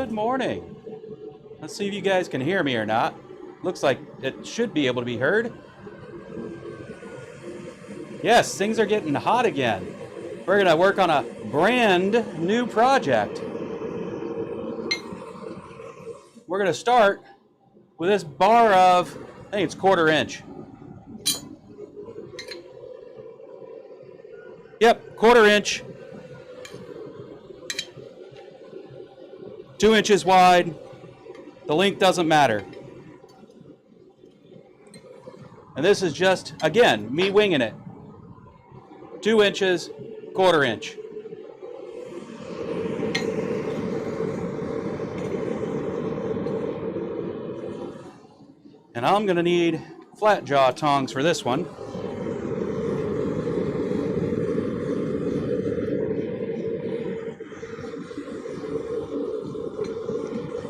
Good morning. Let's see if you guys can hear me or not. Looks like it should be able to be heard. Yes, things are getting hot again. We're going to work on a brand new project. We're going to start with this bar of, I think it's 1/4 inch. Yep, 1/4 inch. 2 inches wide. The length doesn't matter. And this is just, again, me winging it. 2 inches, 1/4 inch. And I'm going to need flat jaw tongs for this one.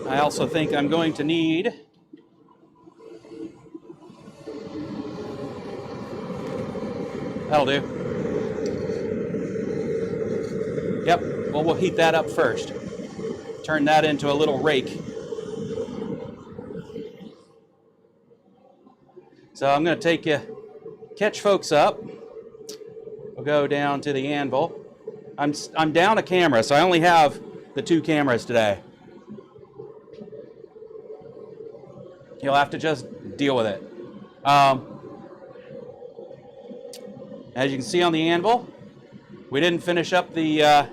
I also think I'm going to need that'll do. Yep, well, we'll heat that up first. Turn that into a little rake. So I'm going to catch folks up. We'll go down to the anvil. I'm down a camera, so I only have the 2 cameras today. You'll have to just deal with it. As you can see on the anvil, we didn't finish up the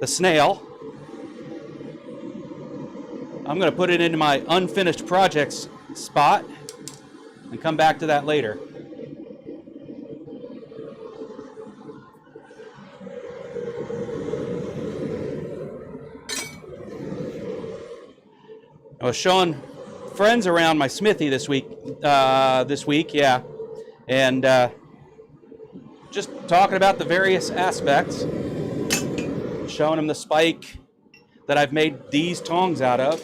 snail. I'm going to put it into my unfinished projects spot and come back to that later. I was showing friends around my Smithy this week, yeah, and just talking about the various aspects, showing them the spike that I've made these tongs out of,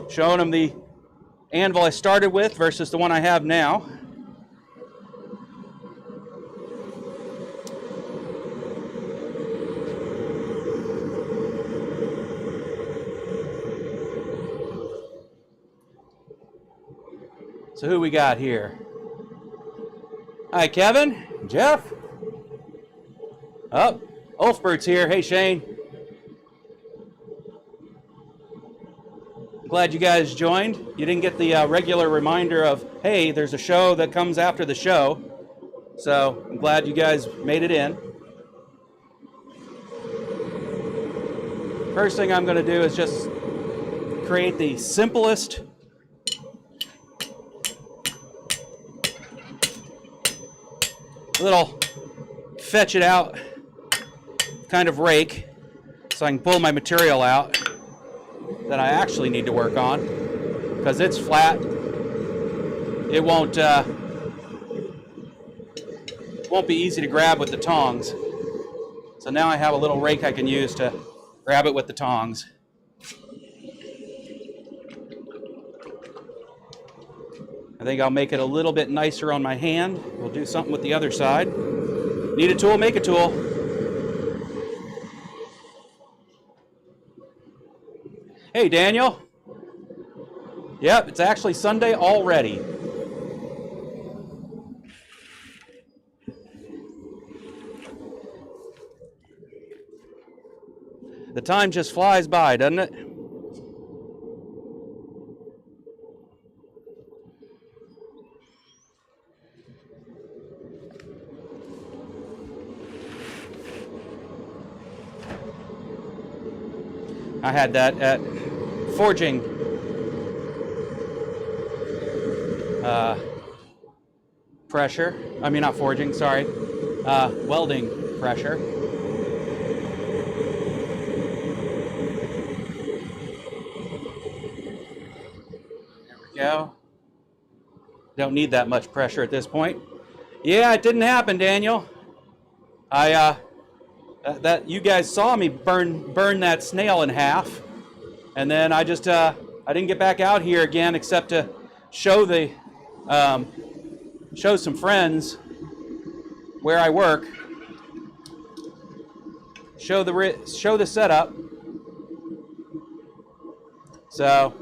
showing them the anvil I started with versus the one I have now. So who we got here? Hi, Kevin, Jeff. Oh, Ulfbert's here. Hey, Shane. Glad you guys joined. You didn't get the regular reminder of, hey, there's a show that comes after the show. So I'm glad you guys made it in. First thing I'm going to do is just create the simplest little fetch it out kind of rake so I can pull my material out that I actually need to work on, because it's flat. It won't be easy to grab with the tongs. So now I have a little rake I can use to grab it with the tongs. I think I'll make it a little bit nicer on my hand. We'll do something with the other side. Need a tool, make a tool. Hey, Daniel. Yep, it's actually Sunday already. The time just flies by, doesn't it? I had that at forging pressure. I mean, not forging, sorry. Welding pressure. There we go. Don't need that much pressure at this point. Yeah, it didn't happen, Daniel. That you guys saw me burn that snail in half, and then I didn't get back out here again except to show some friends where I work, show the setup, So,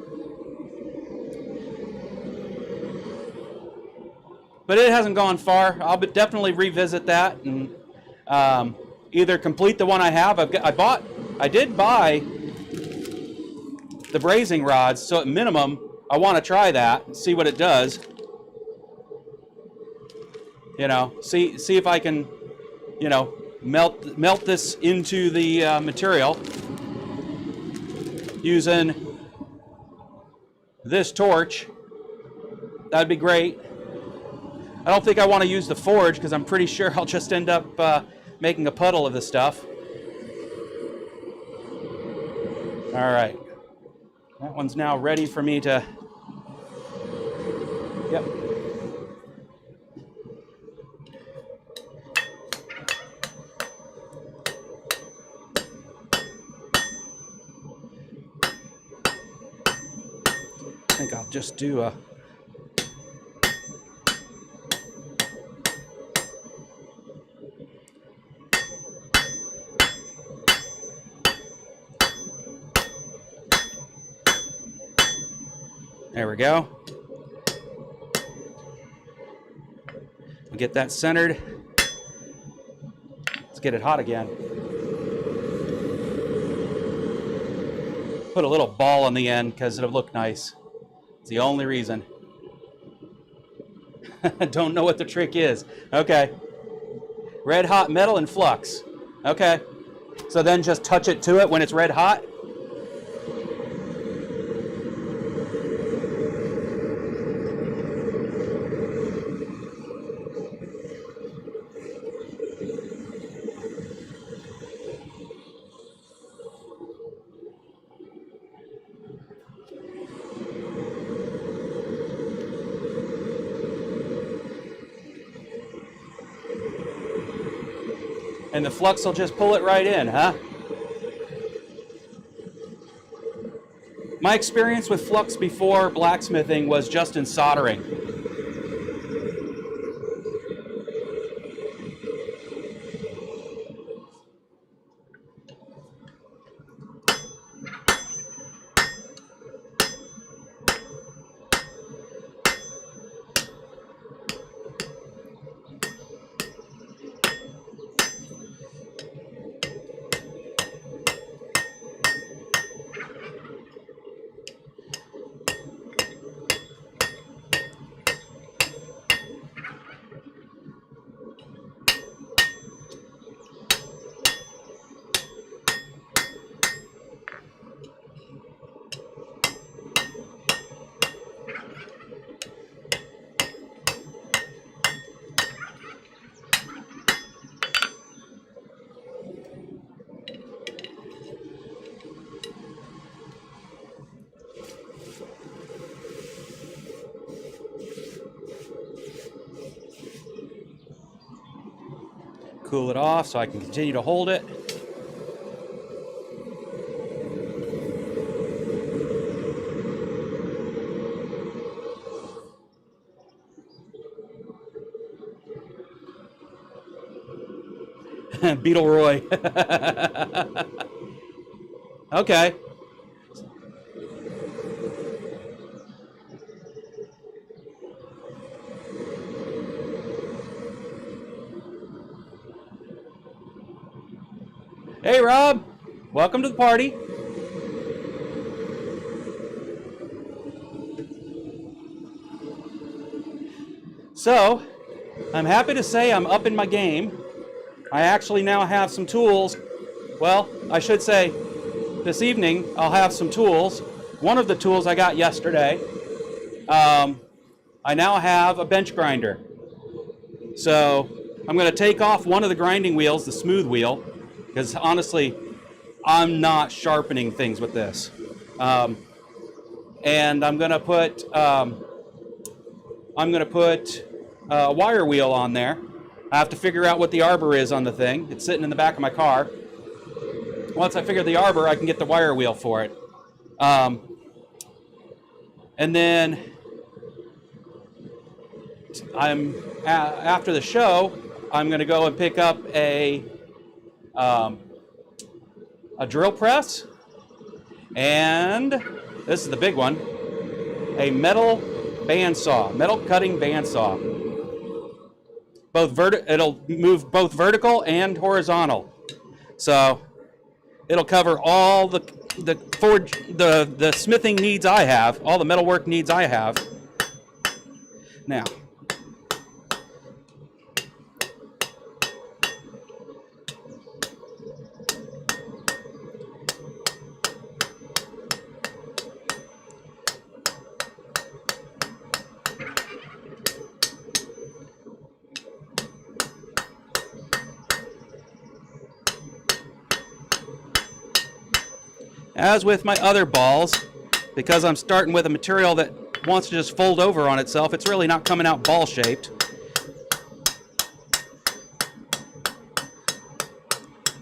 but it hasn't gone far. I'll definitely revisit that and either complete the one I have. I did buy the brazing rods, so at minimum, I want to try that, see what it does. You know, see if I can, you know, melt this into the material using this torch. That'd be great. I don't think I want to use the forge because I'm pretty sure I'll just end up making a puddle of this stuff. All right. That one's now ready for me to... Yep. I think I'll just do a... There we go. We'll get that centered. Let's get it hot again. Put a little ball on the end because it'll look nice. It's the only reason. Don't know what the trick is. Okay. Red hot metal and flux. Okay. So then just touch it to it when it's red hot. And the flux will just pull it right in, huh? My experience with flux before blacksmithing was just in soldering. Cool it off so I can continue to hold it. Beetle Roy. Okay. Hey, Rob. Welcome to the party. So, I'm happy to say I'm up in my game. I actually now have some tools. Well, I should say this evening I'll have some tools. One of the tools I got yesterday, I now have a bench grinder. So I'm going to take off one of the grinding wheels, the smooth wheel, because honestly, I'm not sharpening things with this. And I'm going to put a wire wheel on there. I have to figure out what the arbor is on the thing. It's sitting in the back of my car. Once I figure the arbor, I can get the wire wheel for it. And then after the show, I'm going to go and pick up a drill press and This is the big one. A metal bandsaw, metal cutting bandsaw. It'll move both vertical and horizontal. So it'll cover all the smithing needs I have, all the metalwork needs I have. Now, as with my other balls, because I'm starting with a material that wants to just fold over on itself, it's really not coming out ball shaped.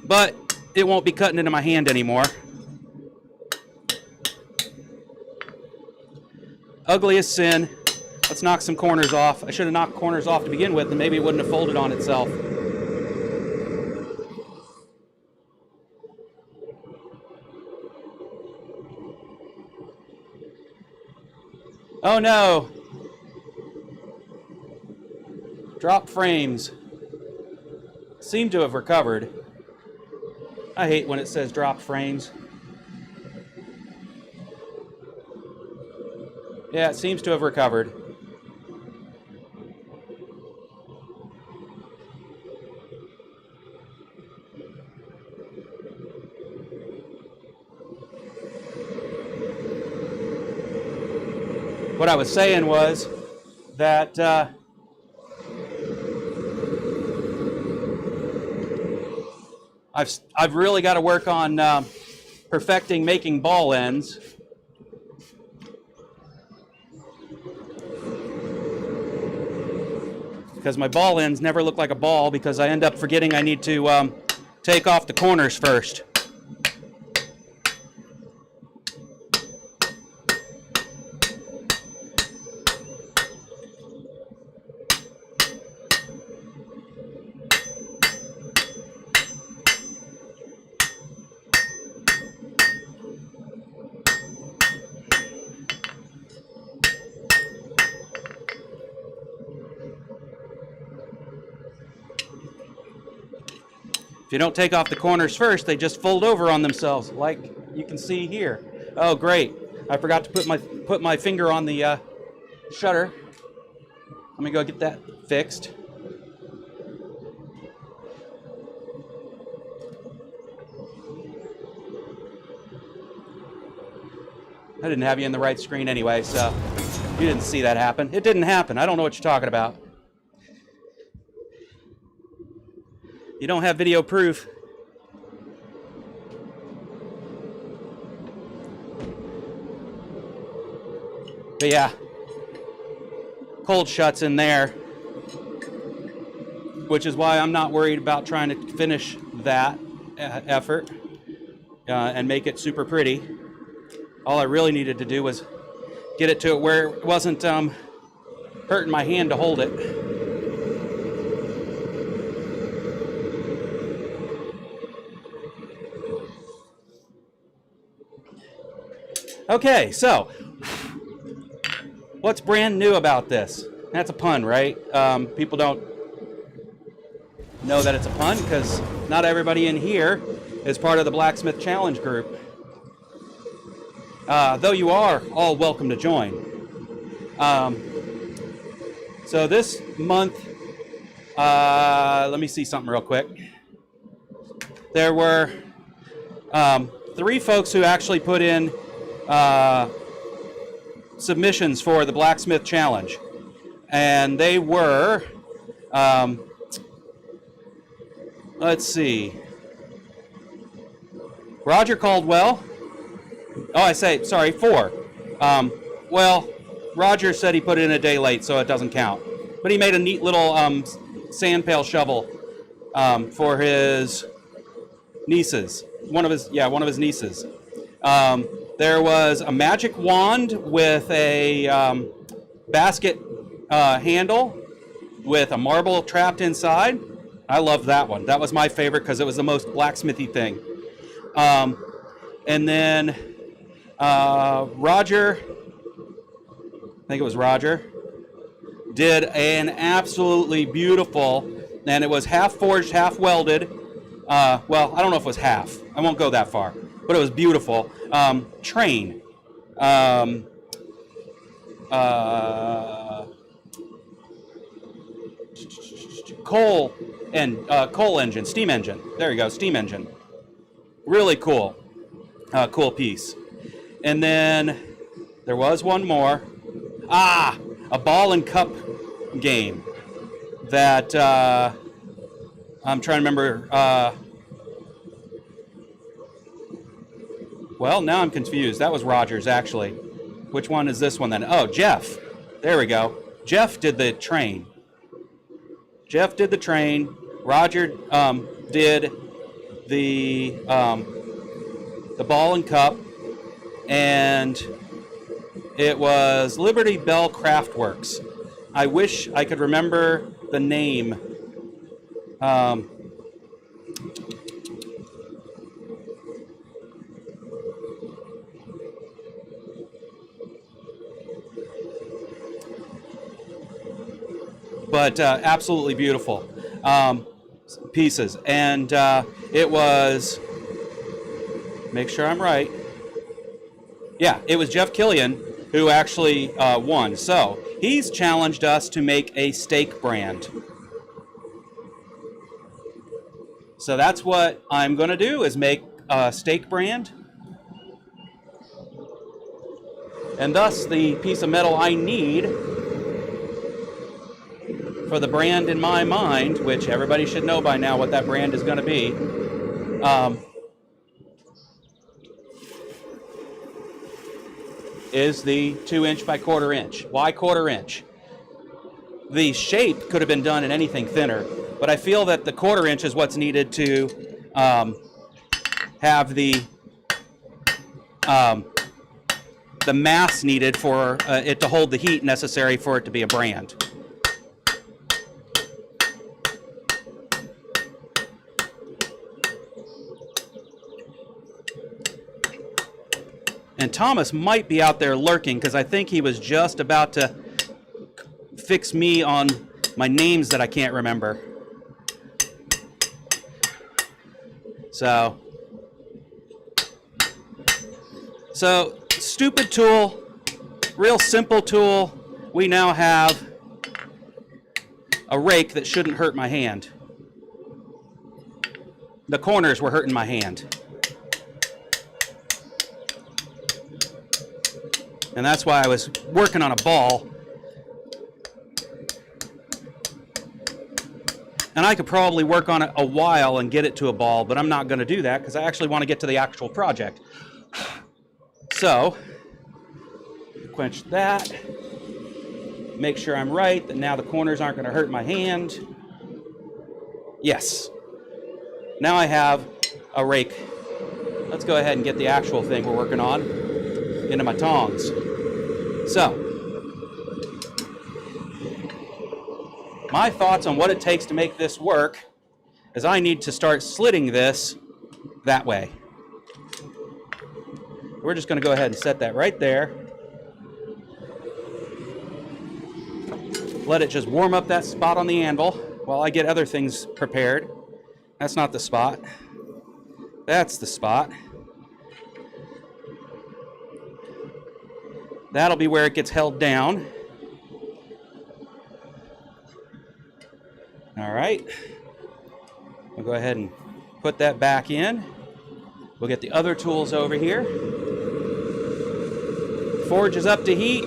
But it won't be cutting into my hand anymore. Ugly as sin. Let's knock some corners off. I should have knocked corners off to begin with, and maybe it wouldn't have folded on itself. Oh no! Drop frames. Seem to have recovered. I hate when it says drop frames. Yeah, it seems to have recovered. What I was saying was that I've really got to work on perfecting making ball ends. Because my ball ends never look like a ball because I end up forgetting I need to take off the corners first. If you don't take off the corners first, they just fold over on themselves, like you can see here. Oh, great. I forgot to put my finger on the shutter. Let me go get that fixed. I didn't have you in the right screen anyway, so you didn't see that happen. It didn't happen. I don't know what you're talking about. You don't have video proof. But yeah, cold shuts in there, which is why I'm not worried about trying to finish that effort and make it super pretty. All I really needed to do was get it to it where it wasn't hurting my hand to hold it. Okay, so what's brand new about this? That's a pun, right? People don't know that it's a pun because not everybody in here is part of the Blacksmith Challenge group. Though you are all welcome to join. So this month, let me see something real quick. There were 3 folks who actually put in submissions for the Blacksmith Challenge, and they were let's see, Roger Caldwell. Oh, I say, sorry, 4. Well, Roger said he put it in a day late, so it doesn't count, but he made a neat little sand pail shovel for his nieces, one of his nieces. There was a magic wand with a basket handle with a marble trapped inside. I loved that one. That was my favorite because it was the most blacksmithy thing. And then Roger, I think it was Roger, did an absolutely beautiful, and it was half forged, half welded. Well, I don't know if it was half. I won't go that far, but it was beautiful. Train. Um, uh, coal engine, steam engine. There you go, steam engine. Really cool, cool piece. And then there was one more. A ball and cup game that I'm trying to remember. Well, now I'm confused. That was Rogers, actually. Which one is this one then? Oh, Jeff. There we go. Jeff did the train. Roger did the ball and cup, and it was Liberty Bell Craftworks. I wish I could remember the name. But absolutely beautiful pieces. And it was, make sure I'm right. Yeah, it was Jeff Killian who actually won. So he's challenged us to make a steak brand. So that's what I'm going to do, is make a steak brand. And thus the piece of metal I need for the brand in my mind, which everybody should know by now what that brand is going to be, is the 2" by 1/4 inch. Why 1/4 inch? The shape could have been done in anything thinner, but I feel that the 1/4 inch is what's needed to have the mass needed for it to hold the heat necessary for it to be a brand. And Thomas might be out there lurking, because I think he was just about to fix me on my names that I can't remember. So stupid tool, real simple tool. We now have a rake that shouldn't hurt my hand. The corners were hurting my hand. And that's why I was working on a ball. And I could probably work on it a while and get it to a ball, but I'm not going to do that because I actually want to get to the actual project. So, quench that. Make sure I'm right, that now the corners aren't going to hurt my hand. Yes. Now I have a rake. Let's go ahead and get the actual thing we're working on into my tongs. So, my thoughts on what it takes to make this work is I need to start slitting this that way. We're just going to go ahead and set that right there. Let it just warm up that spot on the anvil while I get other things prepared. That's not the spot. That's the spot. That'll be where it gets held down. All right. We'll go ahead and put that back in. We'll get the other tools over here. Forge is up to heat.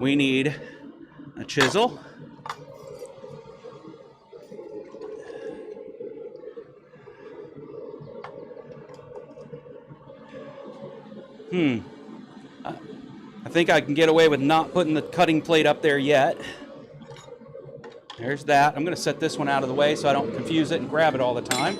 We need a chisel. I think I can get away with not putting the cutting plate up there yet. There's that. I'm going to set this one out of the way so I don't confuse it and grab it all the time.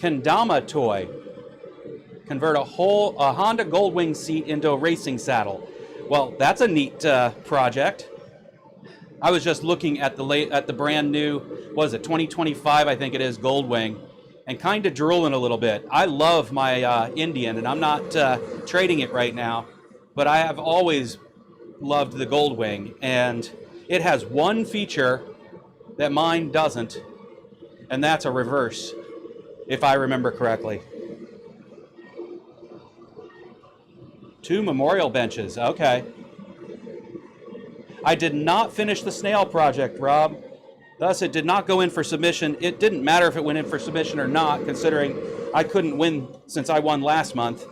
Kendama toy. Convert a Honda Goldwing seat into a racing saddle. Well, that's a neat project. I was just looking at the brand new, what is it, 2025, I think it is, Goldwing, and kind of drooling a little bit. I love my Indian, and I'm not trading it right now, but I have always loved the Goldwing, and it has one feature that mine doesn't, and that's a reverse, if I remember correctly. 2 memorial benches, okay. I did not finish the snail project, Rob. Thus, it did not go in for submission. It didn't matter if it went in for submission or not, considering I couldn't win since I won last month.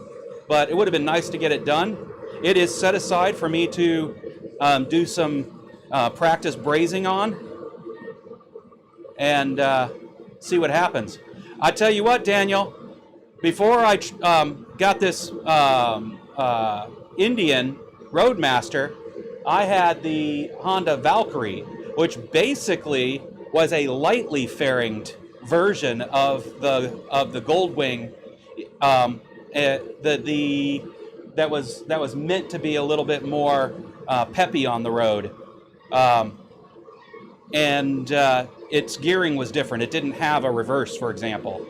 But it would have been nice to get it done. It is set aside for me to do some practice brazing on and see what happens. I tell you what, Daniel, before I got this Indian Roadmaster, I had the Honda Valkyrie, which basically was a lightly fairinged version of the Goldwing, that was meant to be a little bit more peppy on the road, and its gearing was different. It didn't have a reverse, for example.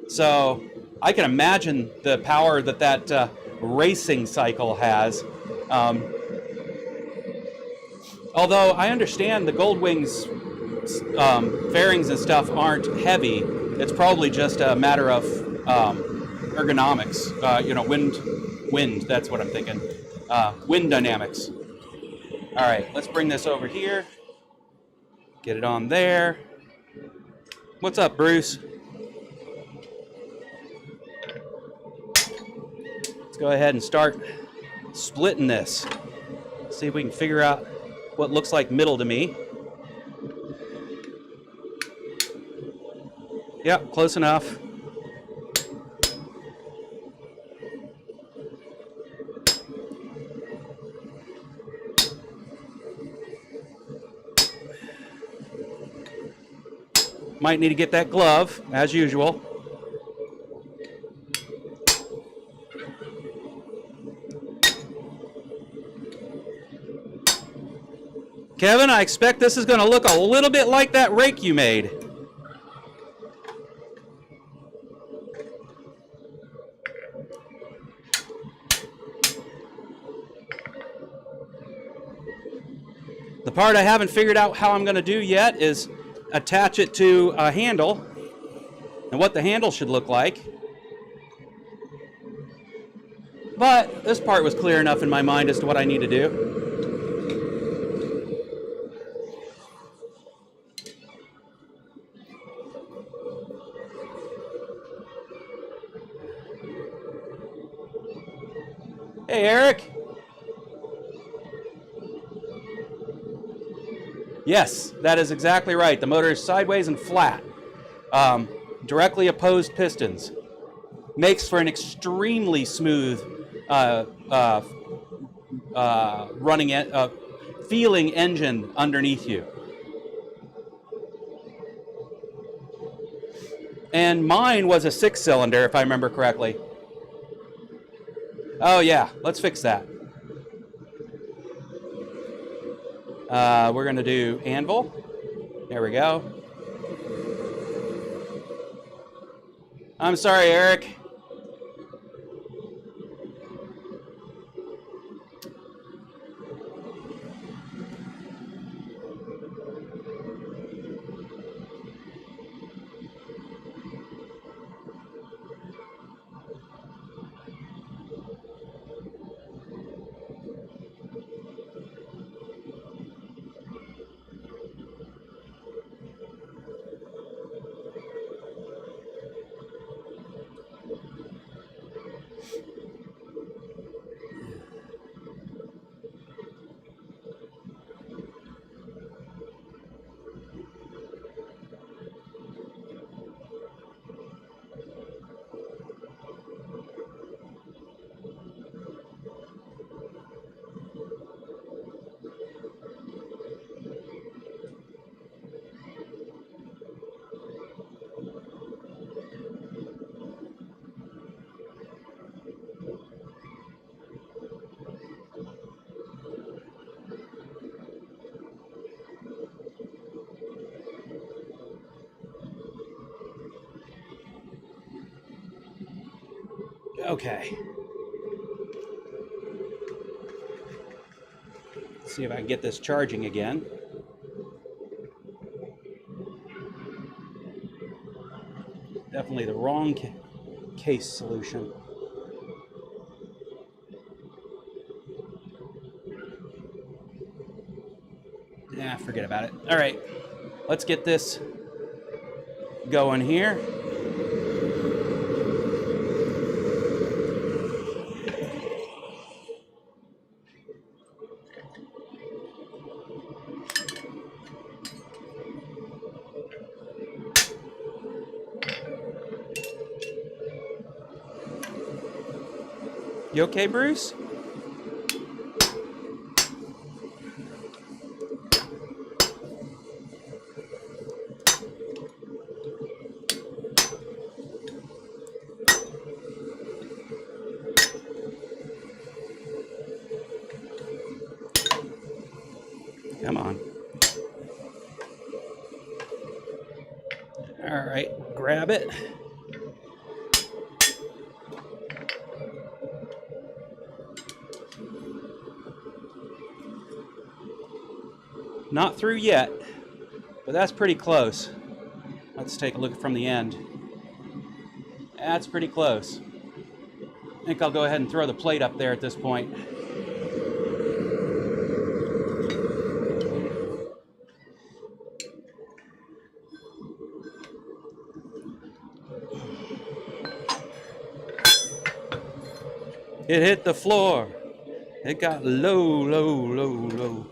So I can imagine the power that racing cycle has. Although I understand the Goldwing's fairings and stuff aren't heavy, it's probably just a matter of ergonomics. Wind. That's what I'm thinking. Wind dynamics. All right, let's bring this over here. Get it on there. What's up, Bruce? Let's go ahead and start splitting this. See if we can figure out what looks like middle to me. Yep, close enough. Might need to get that glove, as usual. Kevin, I expect this is going to look a little bit like that rake you made. The part I haven't figured out how I'm going to do yet is attach it to a handle and what the handle should look like. But this part was clear enough in my mind as to what I need to do. Hey, Eric. Yes, that is exactly right. The motor is sideways and flat. Directly opposed pistons. Makes for an extremely smooth feeling engine underneath you. And mine was a 6-cylinder, if I remember correctly. Oh yeah, let's fix that. We're going to do anvil. There we go. I'm sorry, Eric. Okay. Let's see if I can get this charging again. Definitely the wrong case solution. Nah, forget about it. All right, let's get this going here. You okay, Bruce? Come on. All right, grab it. Not through yet, but that's pretty close. Let's take a look from the end. That's pretty close. I think I'll go ahead and throw the plate up there at this point. It hit the floor. It got low, low, low, low.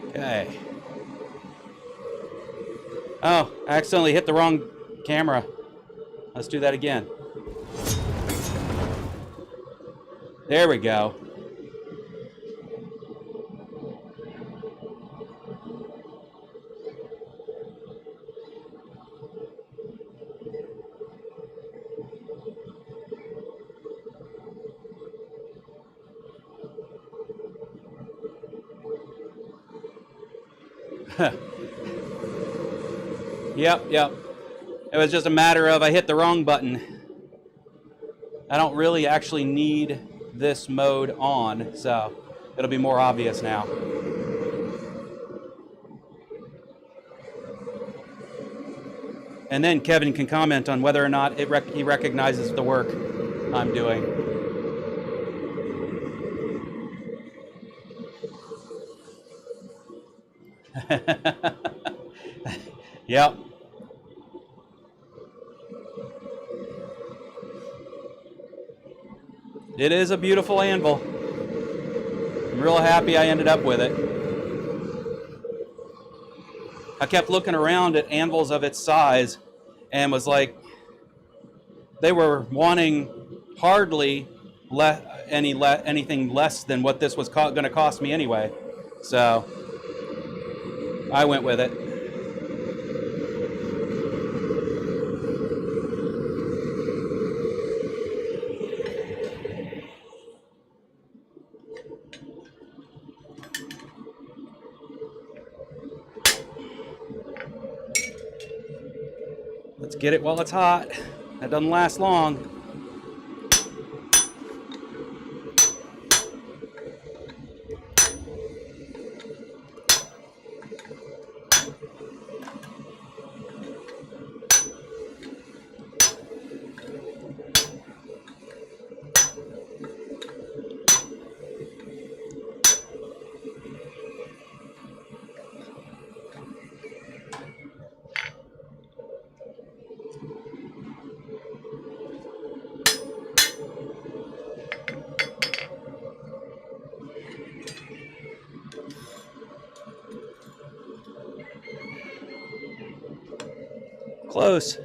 Okay. Oh, I accidentally hit the wrong camera. Let's do that again. There we go. Yep. It was just a matter of I hit the wrong button. I don't really actually need this mode on, so it'll be more obvious now. And then Kevin can comment on whether or not he recognizes the work I'm doing. Yep. It is a beautiful anvil. I'm real happy I ended up with it. I kept looking around at anvils of its size and was like, they were wanting hardly anything less than what this was going to cost me anyway. So I went with it. Let's get it while it's hot. That doesn't last long. Close.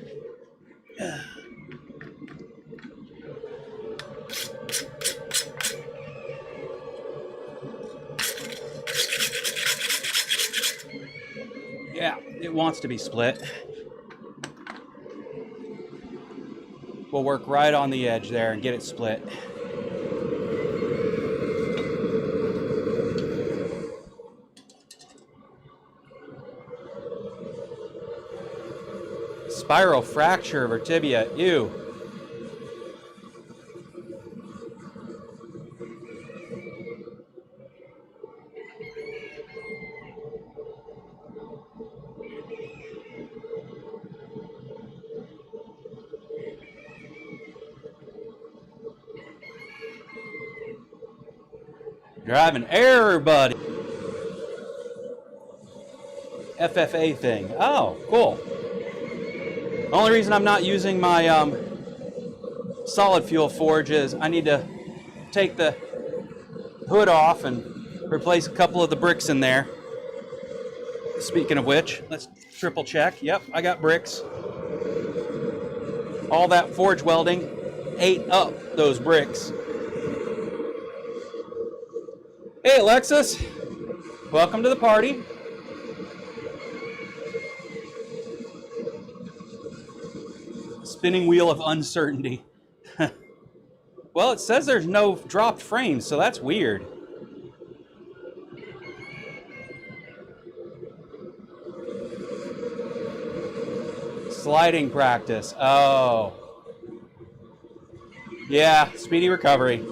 Yeah, it wants to be split. We'll work right on the edge there and get it split. Spiral fracture of her tibia. Ew. Driving error, buddy. FFA thing. Oh, cool. The only reason I'm not using my solid fuel forge is I need to take the hood off and replace a couple of the bricks in there. Speaking of which, let's triple check. Yep, I got bricks. All that forge welding ate up those bricks. Hey, Alexis. Welcome to the party. Spinning wheel of uncertainty. Well, it says there's no dropped frames, so that's weird. Sliding practice. Oh. Yeah, speedy recovery.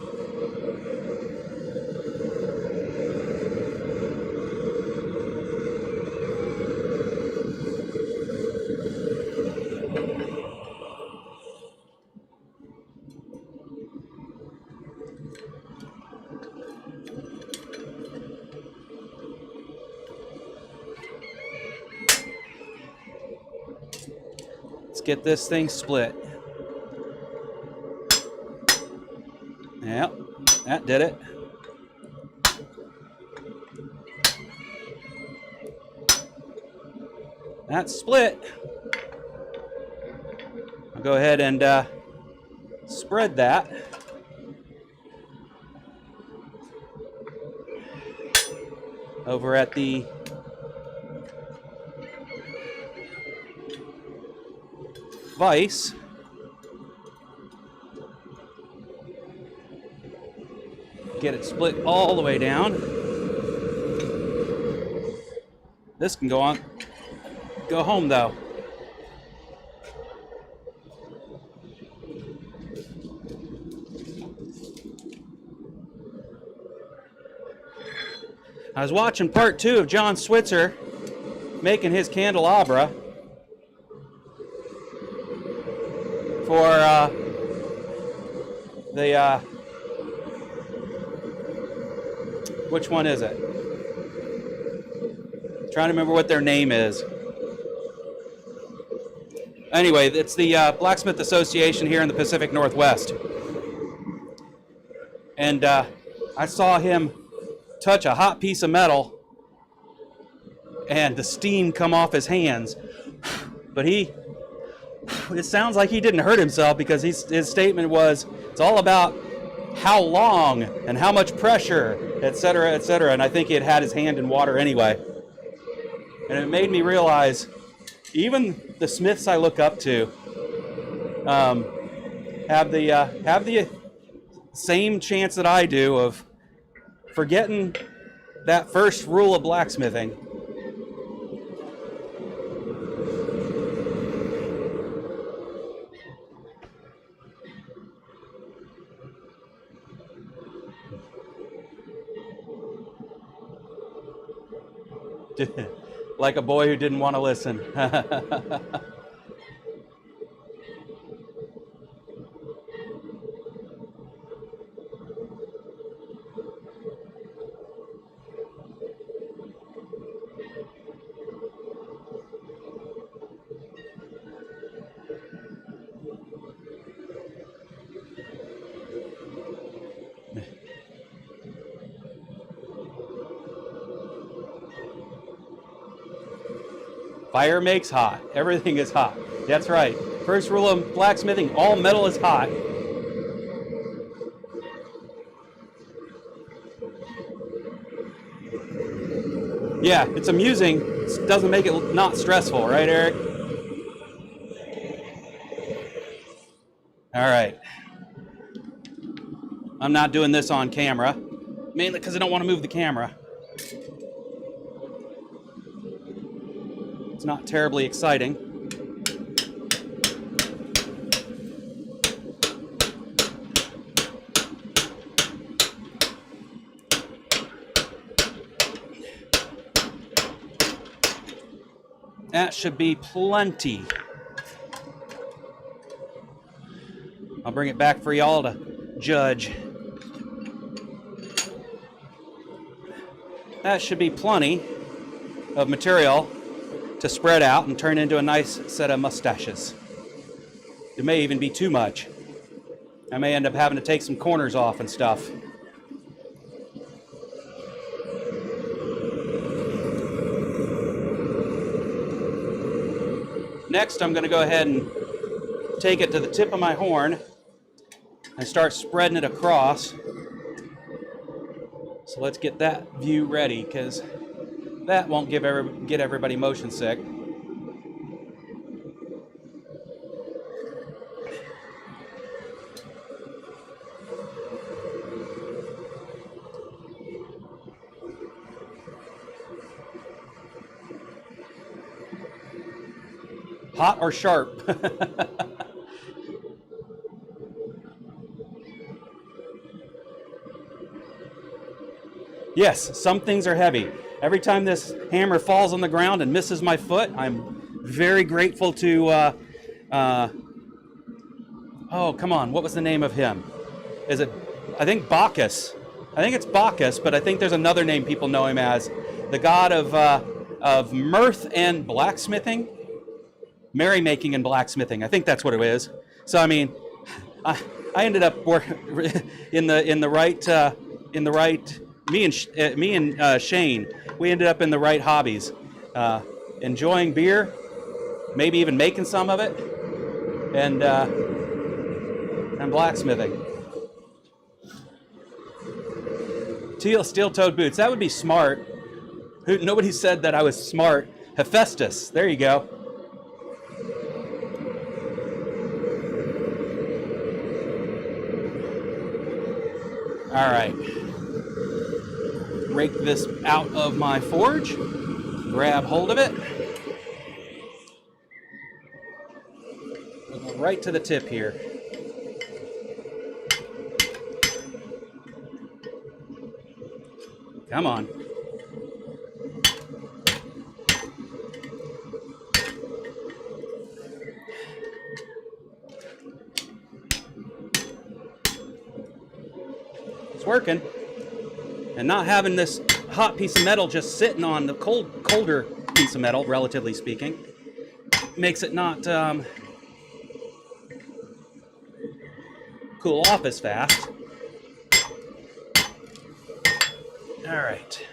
Get this thing split. Yep, that did it. That's split. I'll go ahead and spread that. Over at the vise. Get it split all the way down. This can go home though. I was watching part 2 of John Switzer making his candelabra for which one is it? Trying to remember what their name is. Anyway, it's the Blacksmith Association here in the Pacific Northwest. And I saw him touch a hot piece of metal and the steam come off his hands. But it sounds like he didn't hurt himself because his statement was, it's all about how long and how much pressure, etc., etc. And I think he had his hand in water anyway. And it made me realize, even the Smiths I look up to have the same chance that I do of forgetting that first rule of blacksmithing. Like a boy who didn't want to listen. Fire makes hot. Everything is hot. That's right. First rule of blacksmithing, all metal is hot. Yeah, it's amusing. It doesn't make it not stressful, right, Eric? All right. I'm not doing this on camera, mainly because I don't want to move the camera. It's not terribly exciting. That should be plenty. I'll bring it back for y'all to judge. That should be plenty of material to spread out and turn into a nice set of mustaches. It may even be too much. I may end up having to take some corners off and stuff. Next, I'm going to go ahead and take it to the tip of my horn and start spreading it across. So let's get that view ready, because that won't get everybody motion sick. Hot or sharp? Yes, some things are heavy. Every time this hammer falls on the ground and misses my foot, I'm very grateful to, oh, come on, what was the name of him? Is it, I think Bacchus. I think it's Bacchus, but I think there's another name people know him as. The god of mirth and blacksmithing. Merrymaking and blacksmithing. I think that's what it is. So, I mean, I ended up in the right, me and Shane, we ended up in the right hobbies. Enjoying beer, maybe even making some of it, and blacksmithing. Steel-toed boots. That would be smart. Nobody said that I was smart. Hephaestus. There you go. All right. Rake this out of my forge. Grab hold of it. We'll go right to the tip here. Come on. It's working. And not having this hot piece of metal just sitting on the colder piece of metal, relatively speaking, makes it not cool off as fast. All right.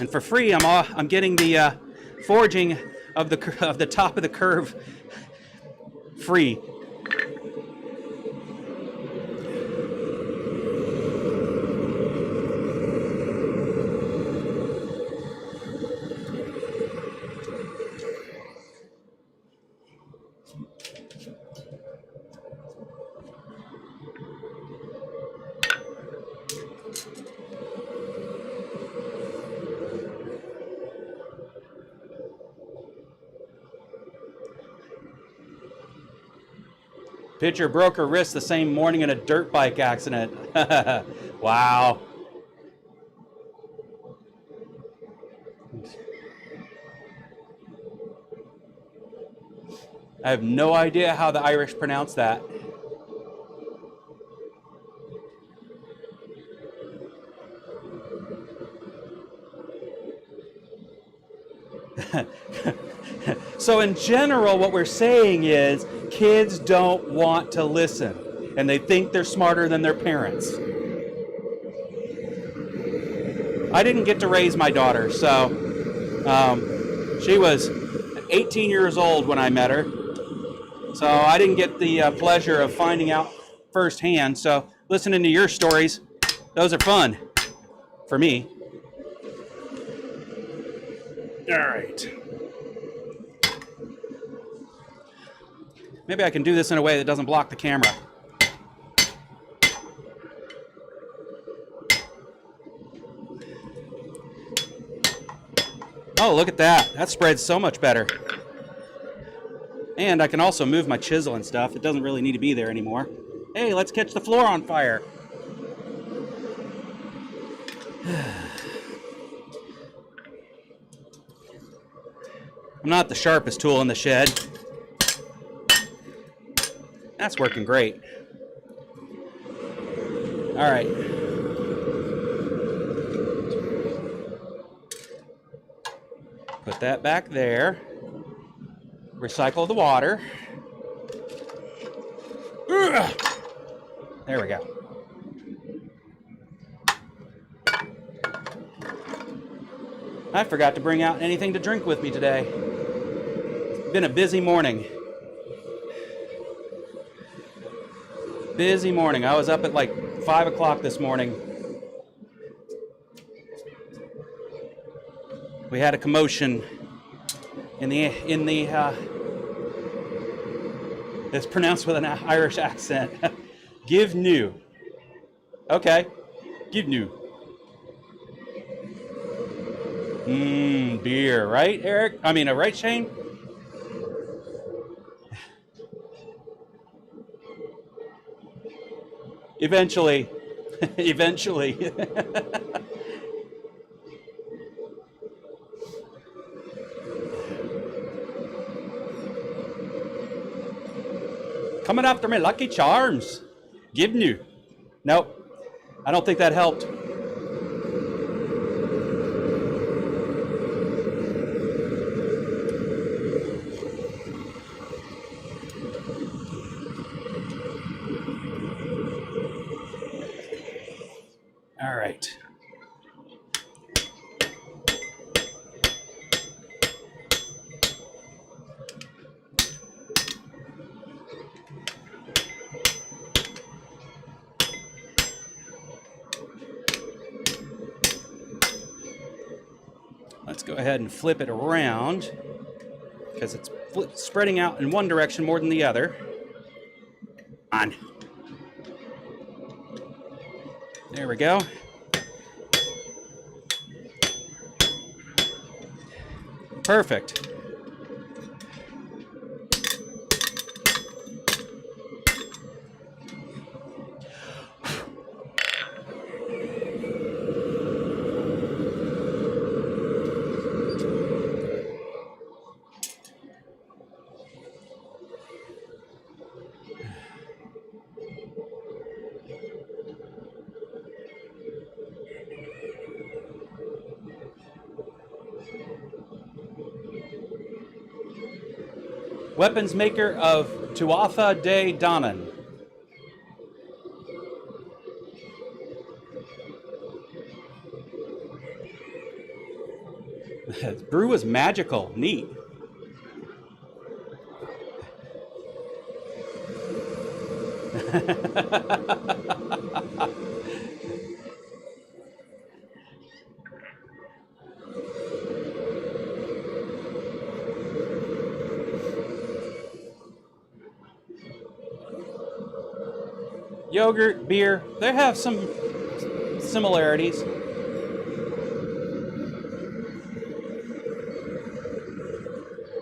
And for free, I'm getting the forging of the top of the curve free. Pitcher broke her wrist the same morning in a dirt bike accident. Wow. I have no idea how the Irish pronounce that. So in general, what we're saying is kids don't want to listen, and they think they're smarter than their parents. I didn't get to raise my daughter, so she was 18 years old when I met her. So I didn't get the pleasure of finding out firsthand. So listening to your stories, those are fun for me. All right. Maybe I can do this in a way that doesn't block the camera. Oh, look at that. That spreads so much better. And I can also move my chisel and stuff. It doesn't really need to be there anymore. Hey, let's catch the floor on fire. I'm not the sharpest tool in the shed. That's working great. All right. Put that back there. Recycle the water. There we go. I forgot to bring out anything to drink with me today. It's been a busy morning. Busy morning. I was up at like 5 o'clock this morning. We had a commotion in the it's pronounced with an Irish accent. Give new. Okay. Give new. Beer, right, Eric? I mean, right, Shane? Eventually. Eventually. Coming after me Lucky Charms. Give new. Nope. I don't think that helped. All right. Let's go ahead and flip it around because it's spreading out in one direction more than the other. On. There we go. Perfect. Weapons maker of Tuatha De Danann. The brew was magical. Neat. Yogurt, beer, they have some similarities.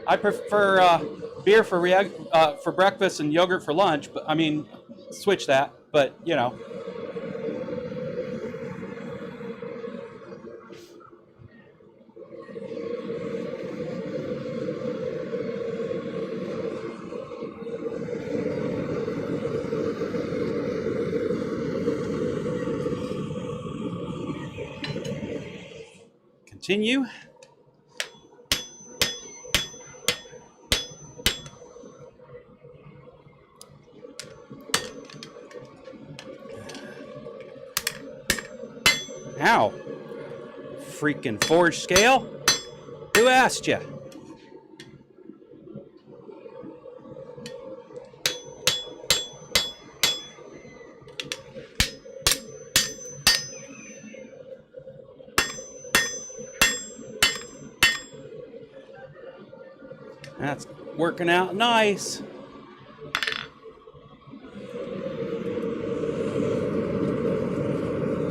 I prefer beer for breakfast and yogurt for lunch, but I mean, switch that, but you know. Continue. Ow. Freaking forge scale. Who asked you? That's working out nice.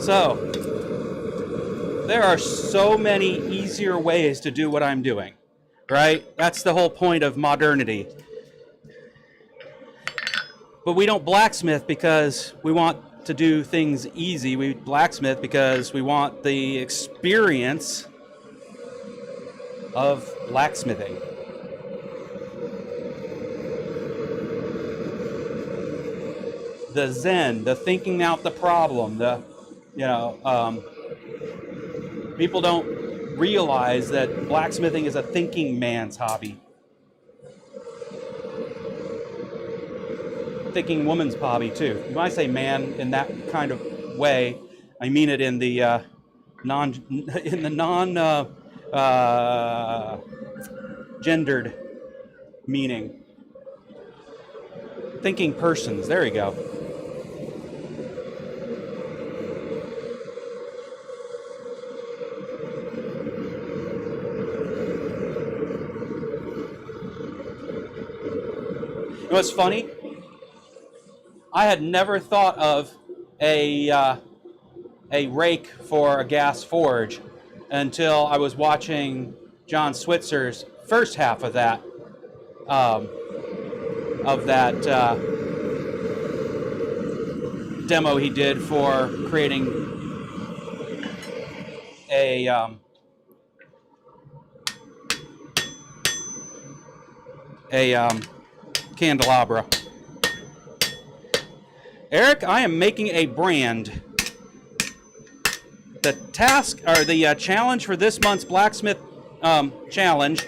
So, there are so many easier ways to do what I'm doing, right? That's the whole point of modernity. But we don't blacksmith because we want to do things easy. We blacksmith because we want the experience of blacksmithing. the Zen, the thinking out the problem, the, you know, people don't realize that blacksmithing is a thinking man's hobby. Thinking woman's hobby too. When I say man in that kind of way, I mean it in the non gendered meaning. Thinking persons. There you go. You know what's funny? I had never thought of a rake for a gas forge until I was watching John Switzer's first half of that demo he did for creating a candelabra. Eric, I am making a brand. The task, or the challenge for this month's blacksmith challenge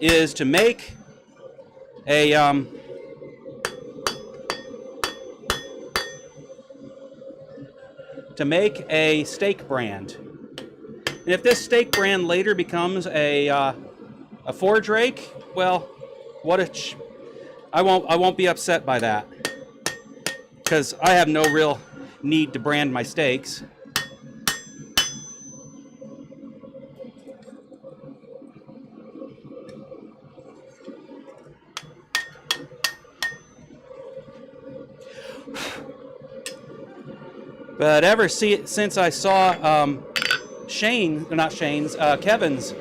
is to make a steak brand. And if this steak brand later becomes a forge rake, well, I won't be upset by that, because I have no real need to brand my steaks. But since I saw Kevin's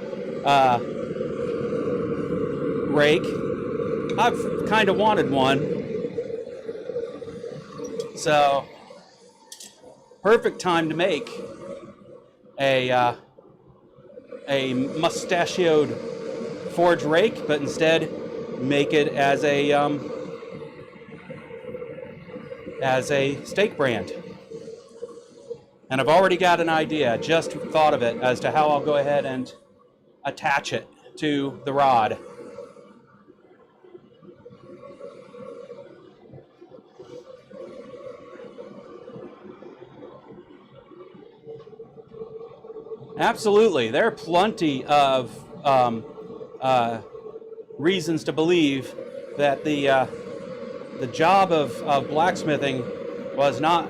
rake, I've kind of wanted one. So, perfect time to make a mustachioed forge rake, but instead make it as a steak brand. And I've already got an idea, just thought of it, as to how I'll go ahead and attach it to the rod. Absolutely. There are plenty of reasons to believe that the job of blacksmithing was not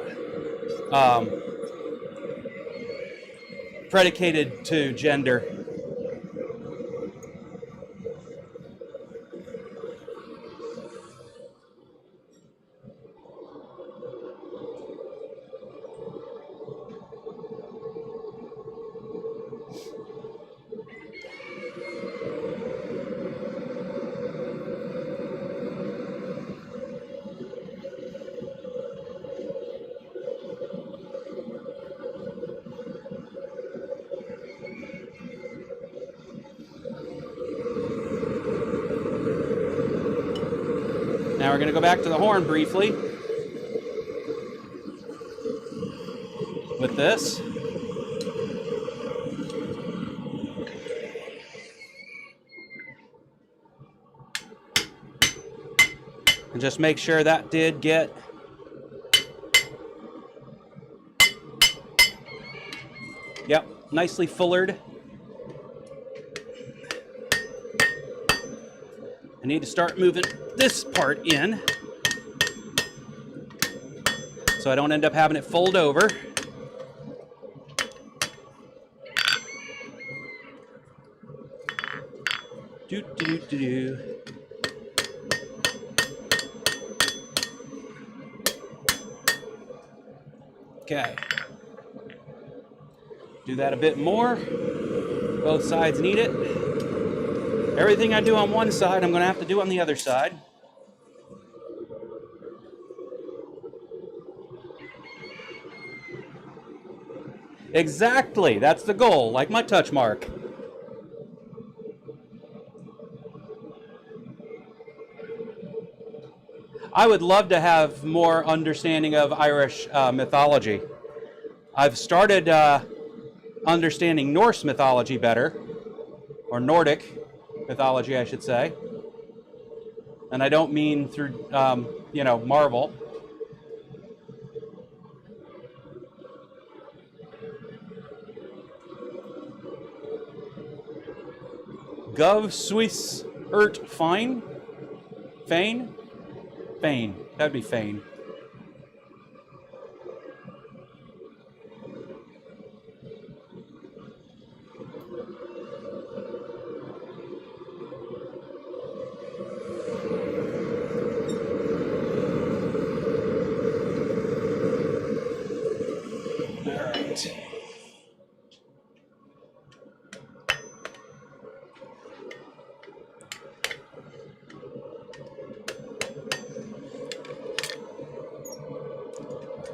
predicated to gender. Now we're going to go back to the horn briefly with this. And just make sure that did get nicely fullered. I need to start moving this part in so I don't end up having it fold over. Okay. Do that a bit more. Both sides need it. Everything I do on one side, I'm going to have to do on the other side. Exactly. That's the goal, like my touch mark. I would love to have more understanding of Irish mythology. I've started understanding Norse mythology better, or Nordic mythology, I should say. And I don't mean through, Marvel. Gov Swiss Ert Fine? Fane? Fane. That'd be Fane.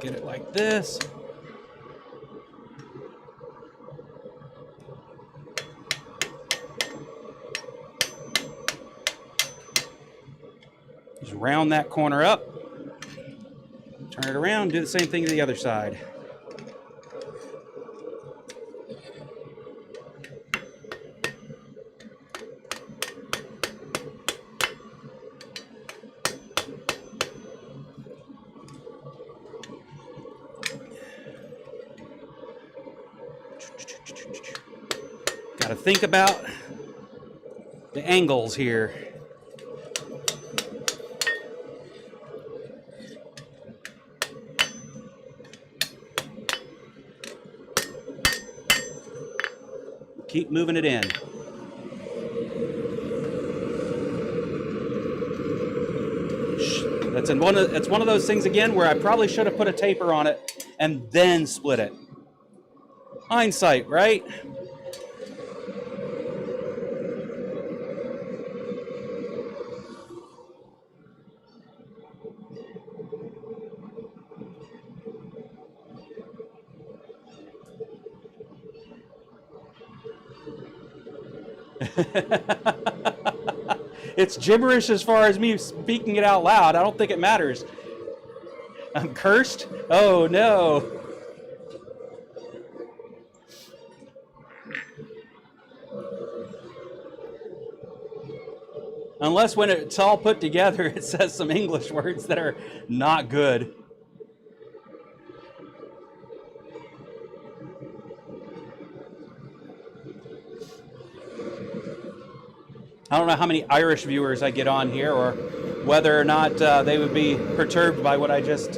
Get it like this. Just round that corner up. Turn it around, do the same thing to the other side. Got to think about the angles here. Keep moving it in. That's one of those things again where I probably should have put a taper on it and then split it. Hindsight, right? It's gibberish as far as me speaking it out loud. I don't think it matters. I'm cursed? Oh no. Unless when it's all put together, it says some English words that are not good. I don't know how many Irish viewers I get on here, or whether or not they would be perturbed by what I just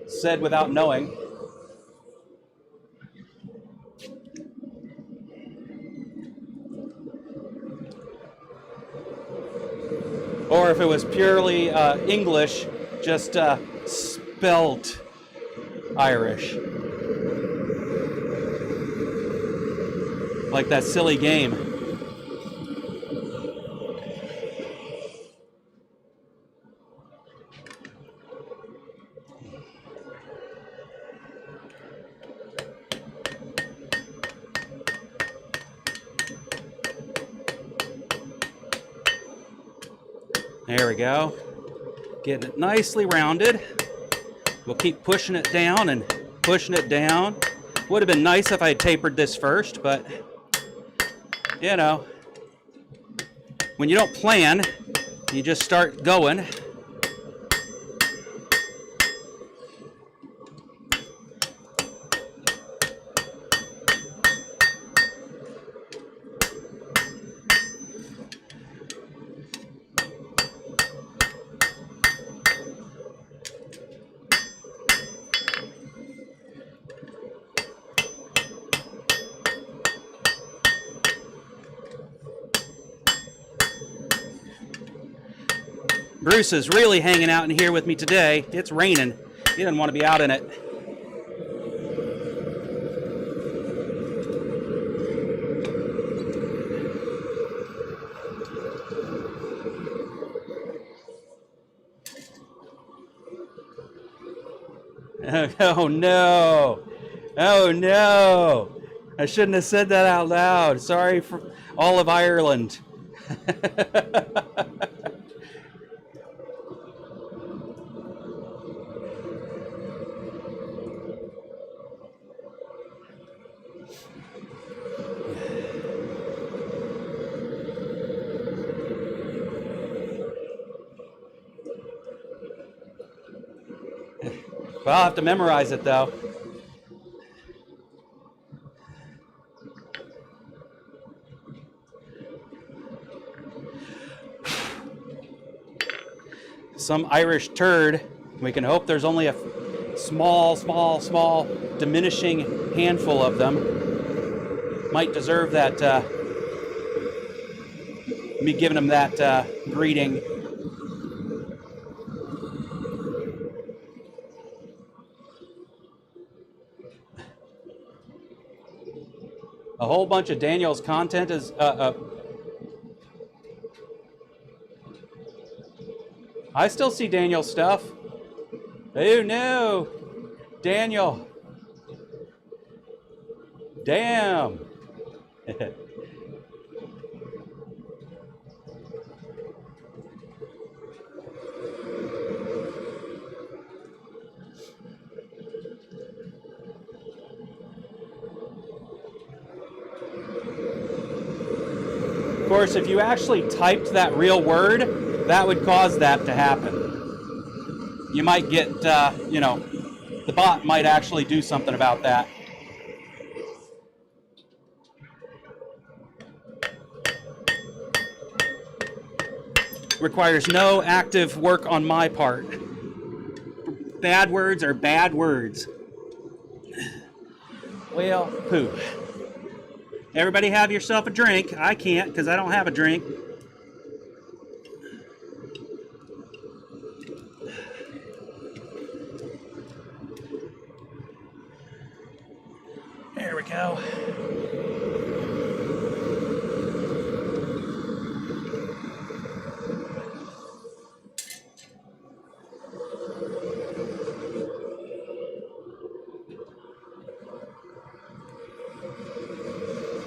said without knowing. Or if it was purely English, just spelt Irish. Like that silly game. There we go. Getting it nicely rounded. We'll keep pushing it down and pushing it down. Would have been nice if I had tapered this first, but you know, when you don't plan, you just start going. Bruce is really hanging out in here with me today. It's raining. He doesn't want to be out in it. Oh no. Oh no. I shouldn't have said that out loud. Sorry for all of Ireland. But I'll have to memorize it though. Some Irish turd. We can hope there's only a small diminishing handful of them. Might deserve that, me giving them that greeting. A whole bunch of Daniel's content is I still see Daniel's stuff. Oh no, Daniel. Damn. Of course, if you actually typed that real word, that would cause that to happen. You might get, the bot might actually do something about that. Requires no active work on my part. Bad words are bad words. Well, pooh. Everybody have yourself a drink. I can't because I don't have a drink. There we go.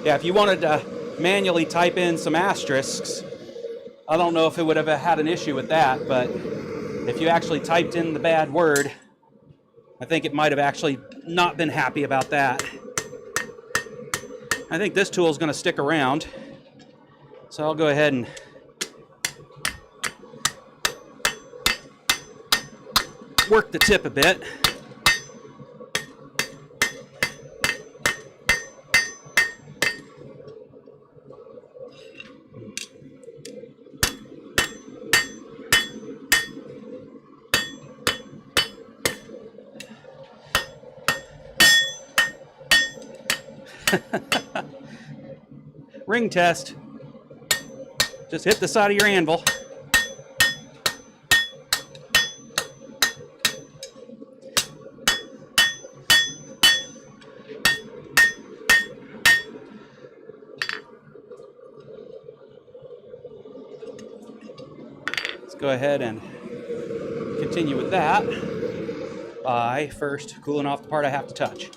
Yeah, if you wanted to manually type in some asterisks, I don't know if it would have had an issue with that, but if you actually typed in the bad word, I think it might have actually not been happy about that. I think this tool is going to stick around, so I'll go ahead and work the tip a bit. Ring test. Just hit the side of your anvil. Let's go ahead and continue with that by first cooling off the part I have to touch.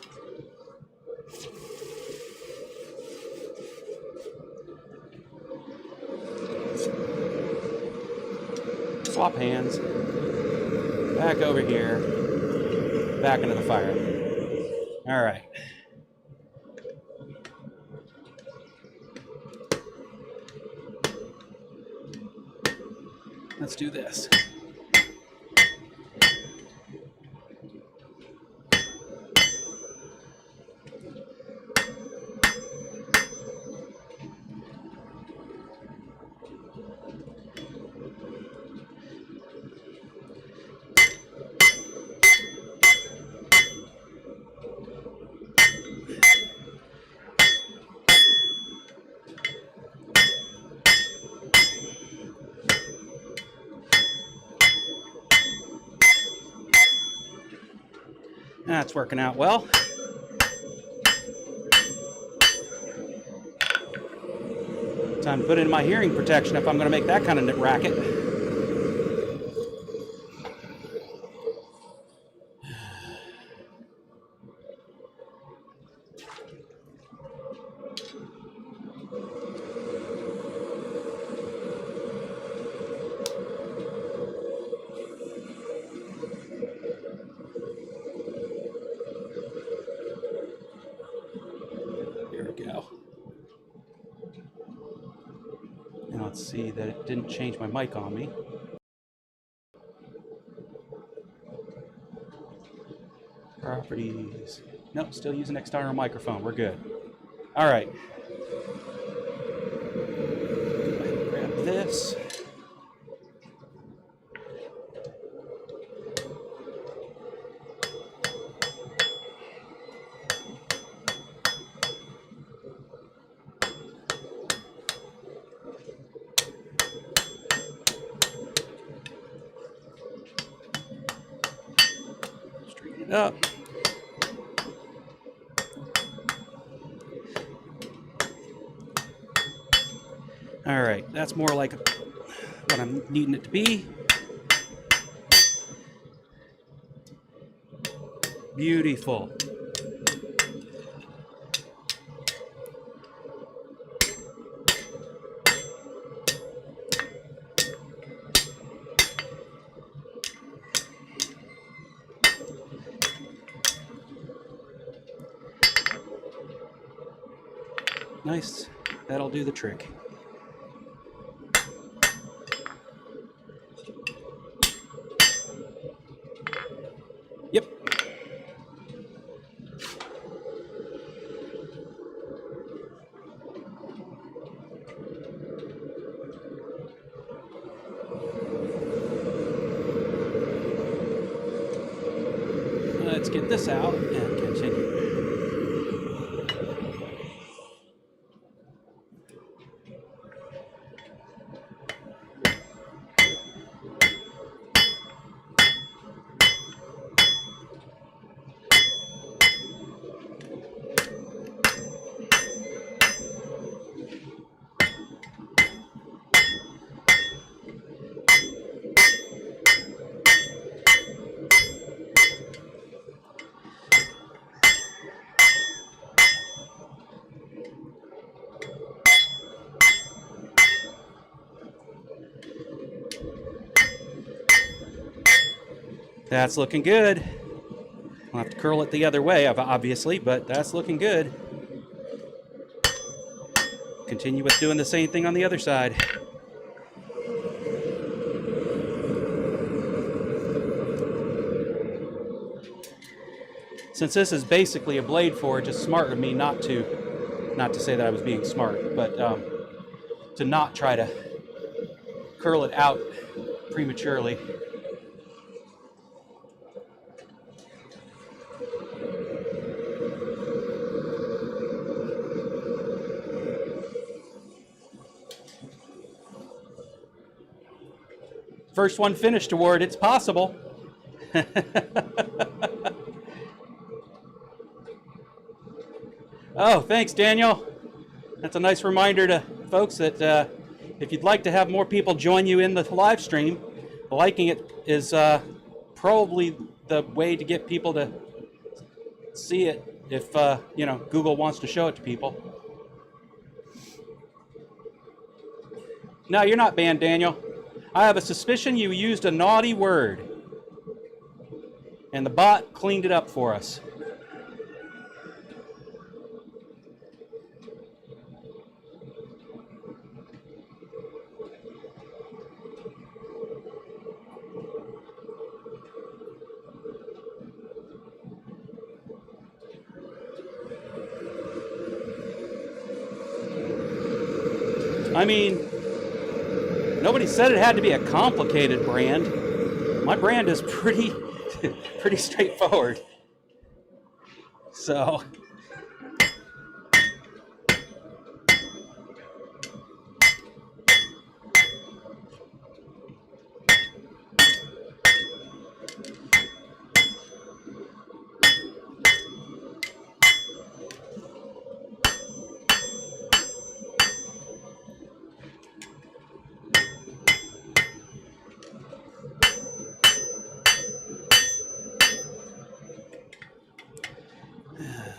Swap hands, back over here, back into the fire. All right. Let's do this. That's working out well. Time to put in my hearing protection if I'm going to make that kind of racket. Let's see that it didn't change my mic on me. properties. Nope, still using external microphone. We're good. All right. Grab this. Straighten it up. All right, that's more like what I'm needing it to be. Beautiful. Nice. That'll do the trick. Yep. Let's get this out and continue. That's looking good. I'll have to curl it the other way, obviously, but that's looking good. Continue with doing the same thing on the other side. Since this is basically a blade forge, it's smart of me not to say that I was being smart, but to not try to curl it out prematurely. First one finished award, it's possible. Oh, thanks, Daniel. That's a nice reminder to folks that if you'd like to have more people join you in the live stream, liking it is probably the way to get people to see it if Google wants to show it to people. No, you're not banned, Daniel. I have a suspicion you used a naughty word, and the bot cleaned it up for us. I mean, nobody said it had to be a complicated brand. My brand is pretty straightforward. So,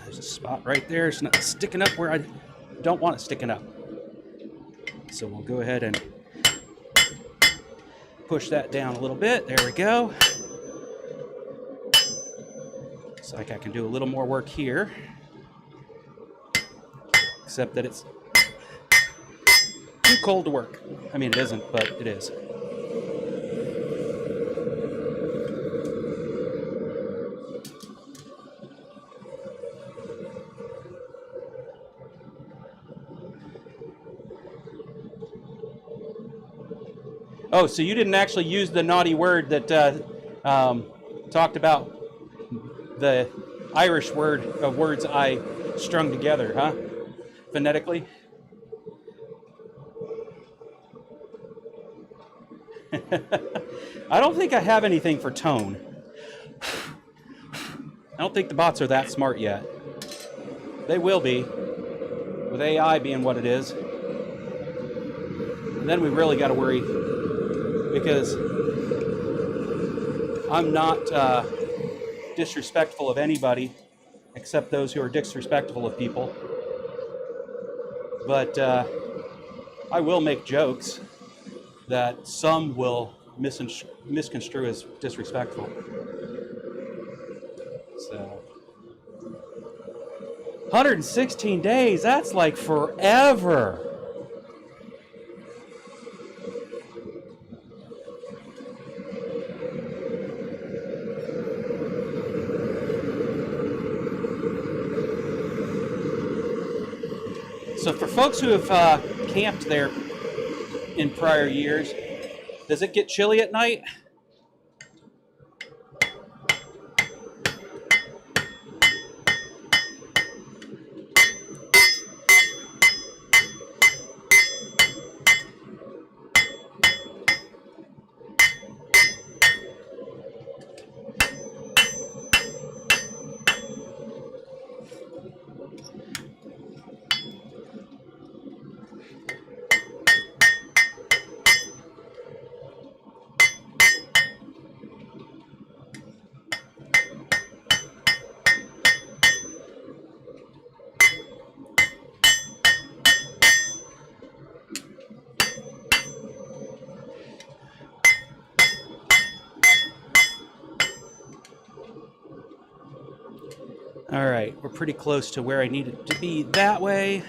there's a spot right there. It's not sticking up where I don't want it sticking up. So we'll go ahead and push that down a little bit. There we go. Looks like I can do a little more work here. Except that it's too cold to work. I mean, it isn't, but it is. Oh, so you didn't actually use the naughty word that talked about the Irish word of words I strung together, huh? Phonetically? I don't think I have anything for tone. I don't think the bots are that smart yet. They will be, with AI being what it is. And then we really got to worry, because I'm not disrespectful of anybody except those who are disrespectful of people. But I will make jokes that some will misconstrue as disrespectful. So 116 days, that's like forever. So for folks who have camped there in prior years, does it get chilly at night? All right, we're pretty close to where I need it to be that way.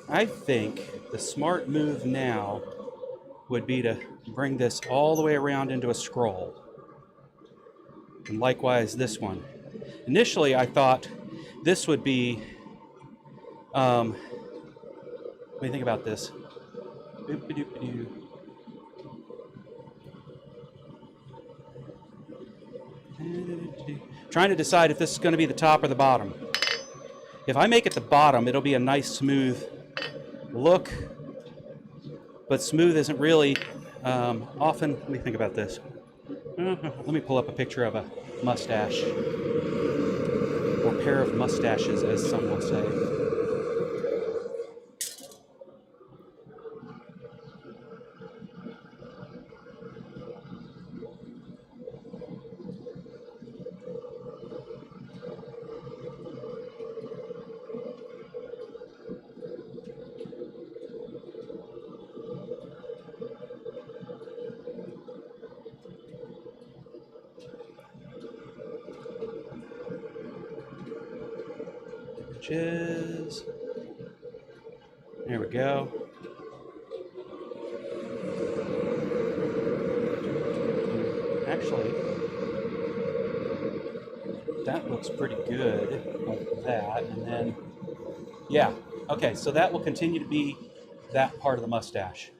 I think the smart move now would be to bring this all the way around into a scroll. And likewise this one. Initially I thought this would be, what do you think about this? Trying to decide if this is going to be the top or the bottom. If I make it the bottom, it'll be a nice smooth look, but smooth isn't really often. Let me think about this. Let me pull up a picture of a mustache, or pair of mustaches, as some will say. There we go. Actually, that looks pretty good, like that. And then, yeah, okay, so that will continue to be that part of the mustache.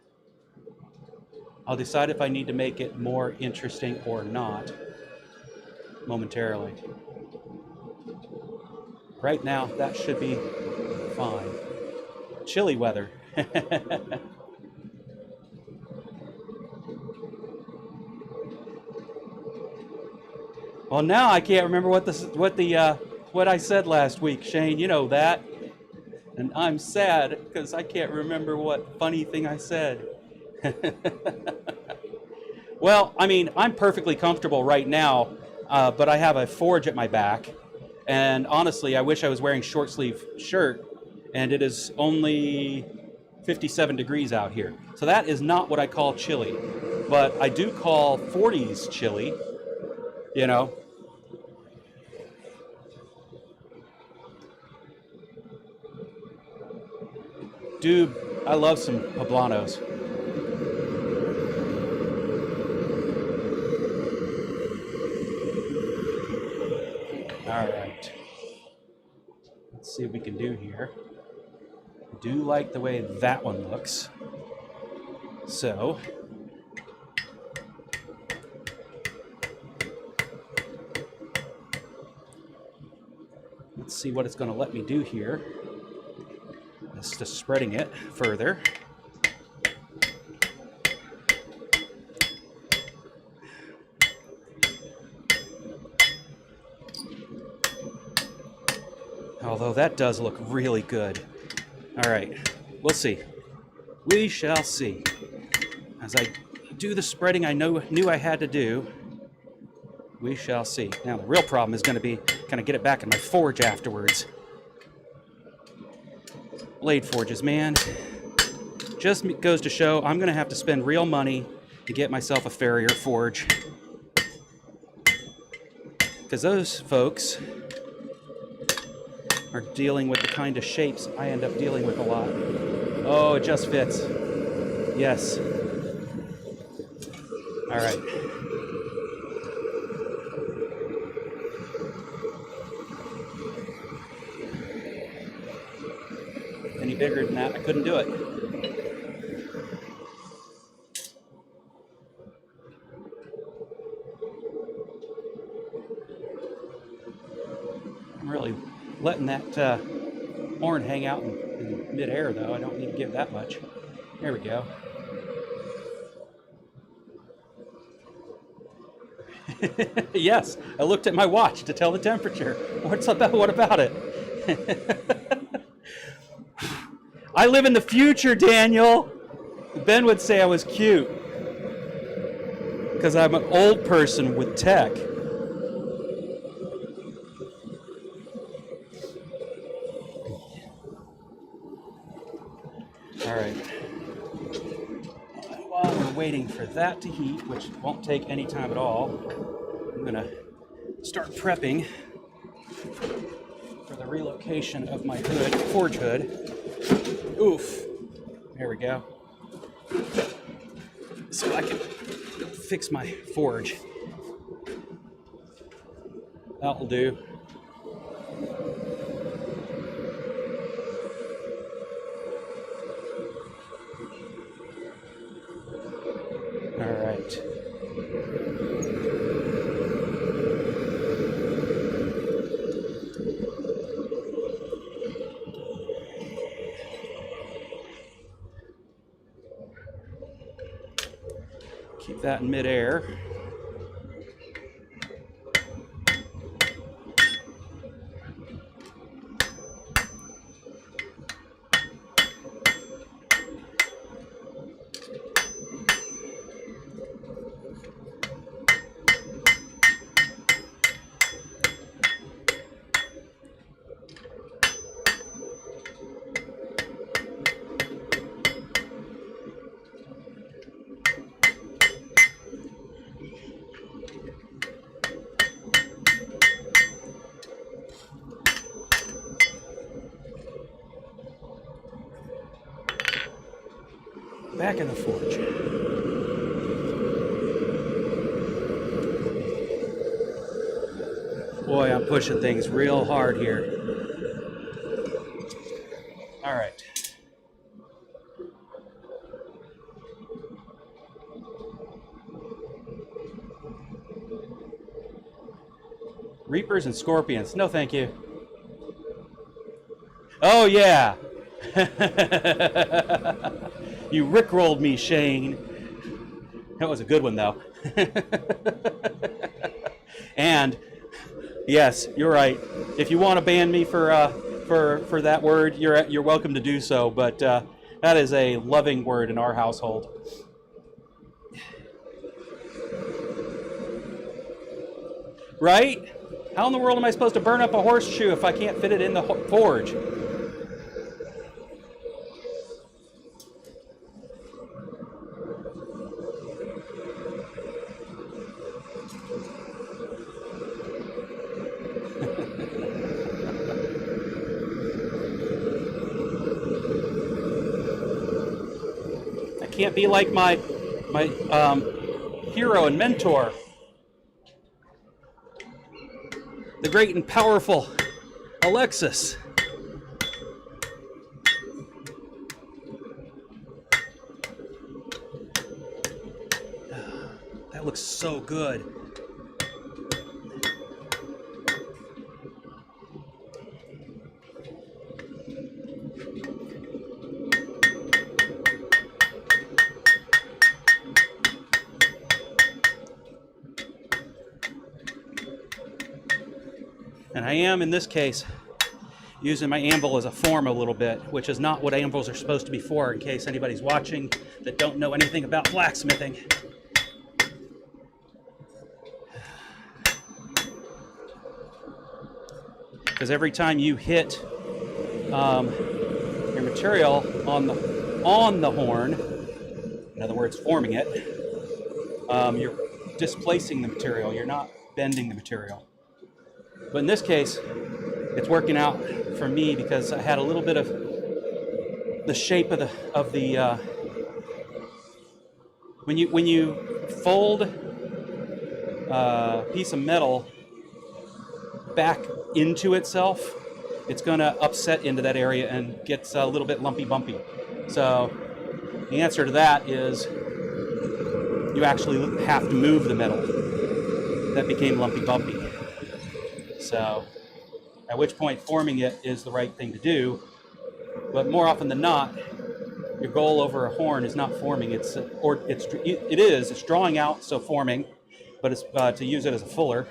I'll decide if I need to make it more interesting or not momentarily. Right now, that should be fine. Chilly weather. Well, now I can't remember what I said last week, Shane. You know that, and I'm sad because I can't remember what funny thing I said. Well, I mean, I'm perfectly comfortable right now, but I have a forge at my back. And honestly, I wish I was wearing short sleeve shirt, and it is only 57 degrees out here. So that is not what I call chilly, but I do call 40s chilly, you know. I love some poblanos. All right. Let's see what we can do here. I do like the way that one looks. So, let's see what it's going to let me do here. It's just spreading it further. Although that does look really good. All right, we'll see. We shall see. As I do the spreading I knew I had to do, we shall see. Now the real problem is going to be kind of get it back in my forge afterwards. Blade forges, man. Just goes to show I'm going to have to spend real money to get myself a farrier forge. Because those folks are dealing with the kind of shapes I end up dealing with a lot. Oh, it just fits. Yes. All right. Any bigger than that, I couldn't do it. I'm really letting that horn hang out in midair, though. I don't need to give that much. There we go. Yes, I looked at my watch to tell the temperature. What about it? I live in the future, Daniel. Ben would say I was cute because I'm an old person with tech. All right. While we're waiting for that to heat, which won't take any time at all, I'm going to start prepping for the relocation of my hood, forge hood. Oof. There we go. So I can fix my forge. That'll do. All right. Keep that in midair. Back in the forge. Boy, I'm pushing things real hard here. All right. Reapers and scorpions. No, thank you. Oh, yeah. You rickrolled me, Shane. That was a good one, though. And yes, you're right. If you want to ban me for that word, you're welcome to do so. But that is a loving word in our household. Right? How in the world am I supposed to burn up a horseshoe if I can't fit it in the forge? can't be like my hero and mentor, the great and powerful Alexis. That looks so good. And I am, in this case, using my anvil as a form a little bit, which is not what anvils are supposed to be for, in case anybody's watching that don't know anything about blacksmithing. Because every time you hit your material on the horn, in other words, forming it, you're displacing the material. You're not bending the material. But in this case, it's working out for me because I had a little bit of the shape of the when you fold a piece of metal back into itself, it's going to upset into that area and gets a little bit lumpy bumpy. So the answer to that is you actually have to move the metal that became lumpy bumpy. So at which point forming it is the right thing to do. But more often than not, your goal over a horn is not forming. It is drawing out, so forming, but it's to use it as a fuller,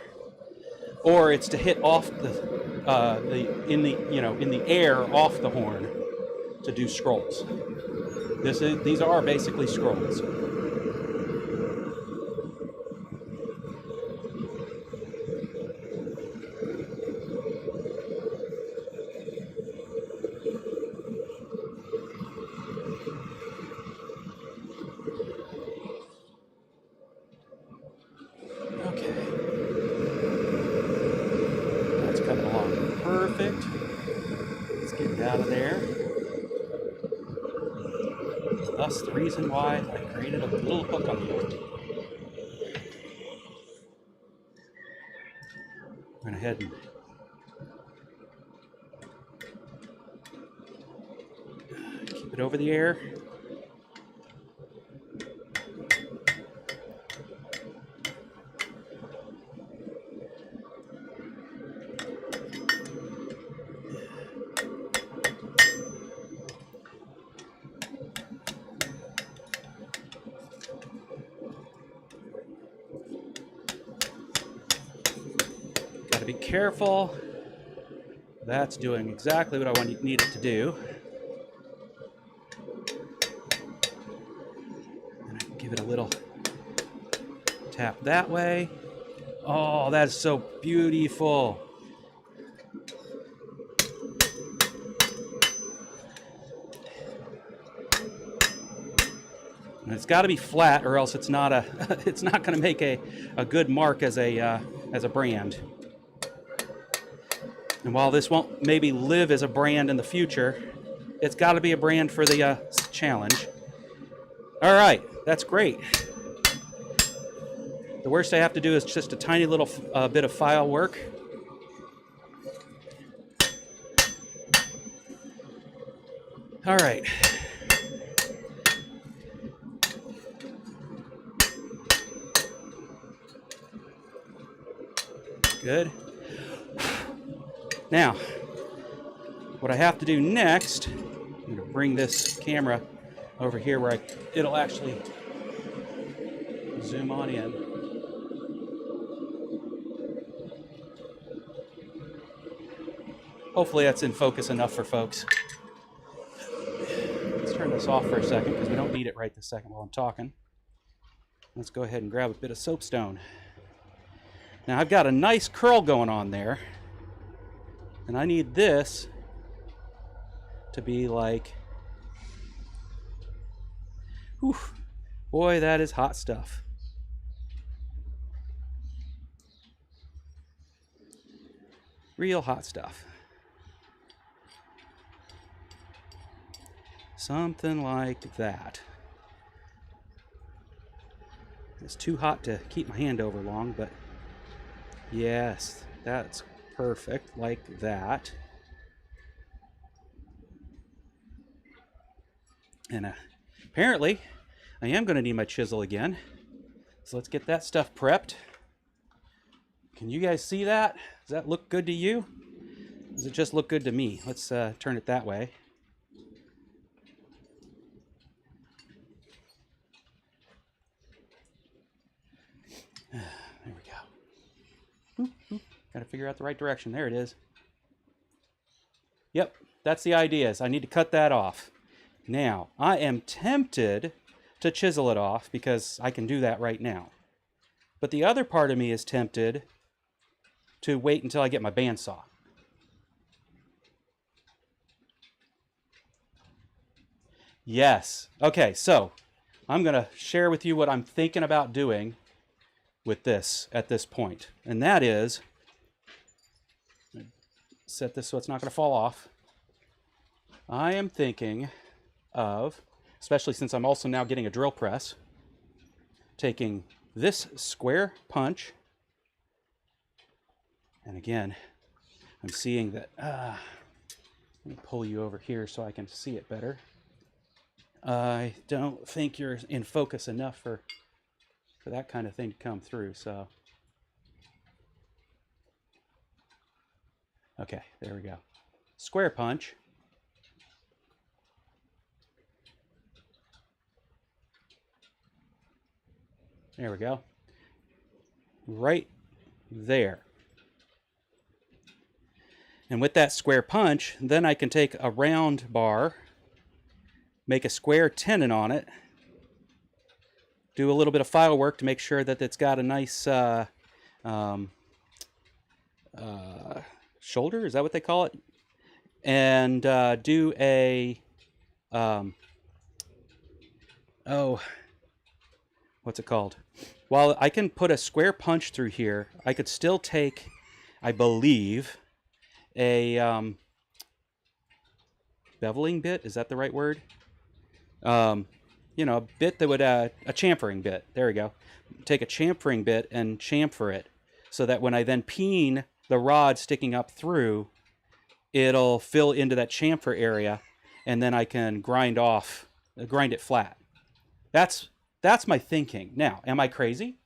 or it's to hit off in the air off the horn to do scrolls. These are basically scrolls. Perfect. Let's get it out of there. Thus the reason why I created a little hook on the end. Went ahead and keep it over the air. Be careful. That's doing exactly what I need it to do. And I can give it a little tap that way. Oh, that's so beautiful. And it's got to be flat, or else it's not going to make a good mark as a brand. And while this won't maybe live as a brand in the future, it's got to be a brand for the challenge. All right, that's great. The worst I have to do is just a tiny little bit of file work. All right. Good. Now, what I have to do next, I'm going to bring this camera over here where it'll actually zoom on in. Hopefully that's in focus enough for folks. Let's turn this off for a second because we don't need it right this second while I'm talking. Let's go ahead and grab a bit of soapstone. Now I've got a nice curl going on there. And I need this to be like, whew, boy, that is hot stuff. Real hot stuff. Something like that. It's too hot to keep my hand over long, but yes, that's perfect, like that. And apparently, I am going to need my chisel again. So let's get that stuff prepped. Can you guys see that? Does that look good to you? Does it just look good to me? Let's turn it that way. There we go. Got to figure out the right direction. There it is. Yep, that's the idea. Is I need to cut that off. Now, I am tempted to chisel it off because I can do that right now. But the other part of me is tempted to wait until I get my bandsaw. Yes. Okay, so I'm going to share with you what I'm thinking about doing with this at this point. And that is, set this so it's not going to fall off. I am thinking of, especially since I'm also now getting a drill press, taking this square punch. And again, I'm seeing that, let me pull you over here so I can see it better. I don't think you're in focus enough for that kind of thing to come through, so. Okay, there we go. Square punch. There we go. Right there. And with that square punch, then I can take a round bar, make a square tenon on it, do a little bit of file work to make sure that it's got a nice shoulder, is that what they call it? And do a, what's it called? While I can put a square punch through here, I could still take, I believe, a beveling bit, is that the right word? You know, a bit that would, a chamfering bit, there we go. Take a chamfering bit and chamfer it so that when I then peen the rod sticking up through, it'll fill into that chamfer area and then I can grind it flat. That's my thinking. Now, am I crazy?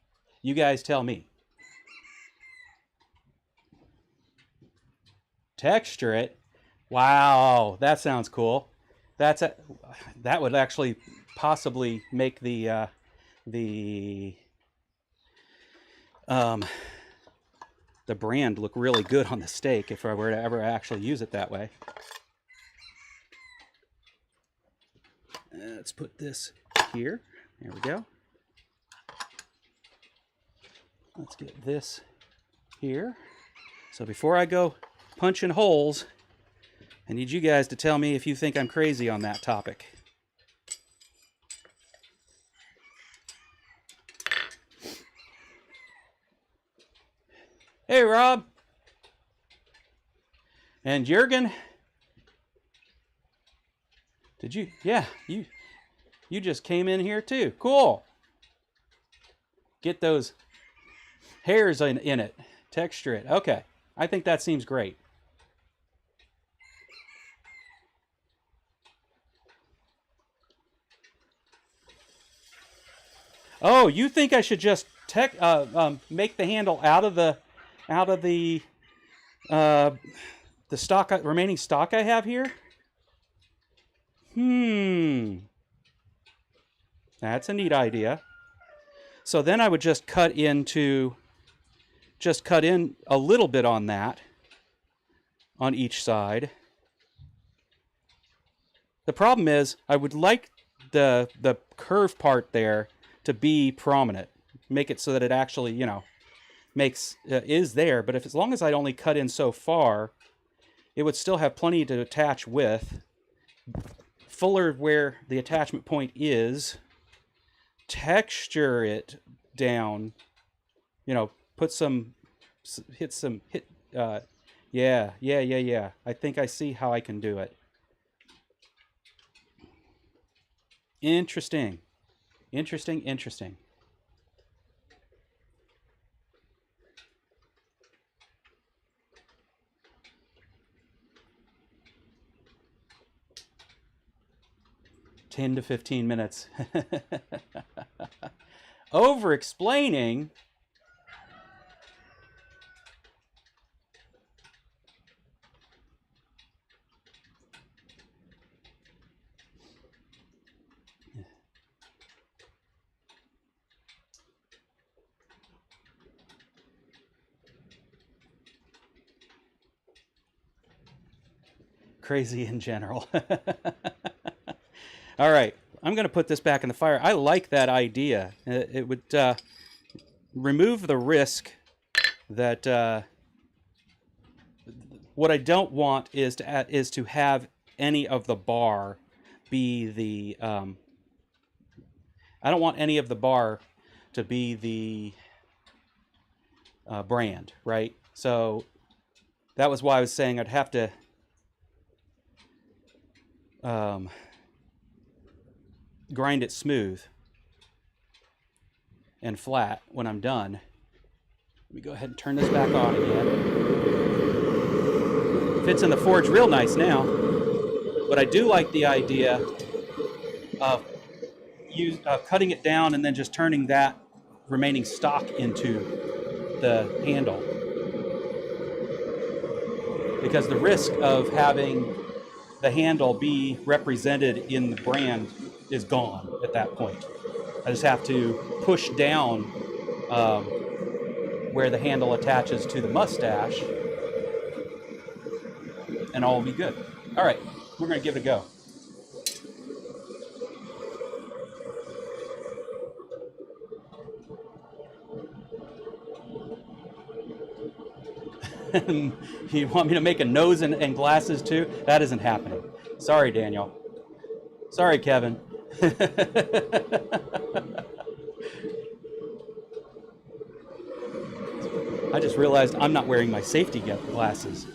You guys tell me. Texture it. Wow, that sounds cool. That would actually possibly make the brand look really good on the steak if I were to ever actually use it that way. Let's put this here. There we go. Let's get this here. So before I go punching holes, I need you guys to tell me if you think I'm crazy on that topic. Hey, Rob. And Jürgen. Did you? Yeah, you just came in here too. Cool. Get those hairs in it. Texture it. Okay. I think that seems great. Oh, you think I should just make the handle out of the stock, remaining stock I have here? That's a neat idea. So then I would just cut in a little bit on that, on each side. The problem is I would like the curved part there to be prominent. Make it so that it actually, you know, is there. But as long as I'd only cut in so far, it would still have plenty to attach with. Fuller where the attachment point is. Texture it down. You know, yeah. I think I see how I can do it. Interesting. 10 to 15 minutes. Over explaining. Crazy in general. All right, I'm going to put this back in the fire. I like that idea. It would remove the risk that what I don't want is to have any of the bar be the I don't want any of the bar to be the brand, right? So that was why I was saying I'd have to grind it smooth and flat when I'm done. Let me go ahead and turn this back on again. Fits in the forge real nice now, but I do like the idea of cutting it down and then just turning that remaining stock into the handle, because the risk of having the handle be represented in the brand is gone at that point. I just have to push down where the handle attaches to the mustache, and all will be good. All right, we're going to give it a go. You want me to make a nose and glasses too? That isn't happening. Sorry, Daniel. Sorry, Kevin. I just realized I'm not wearing my safety glasses.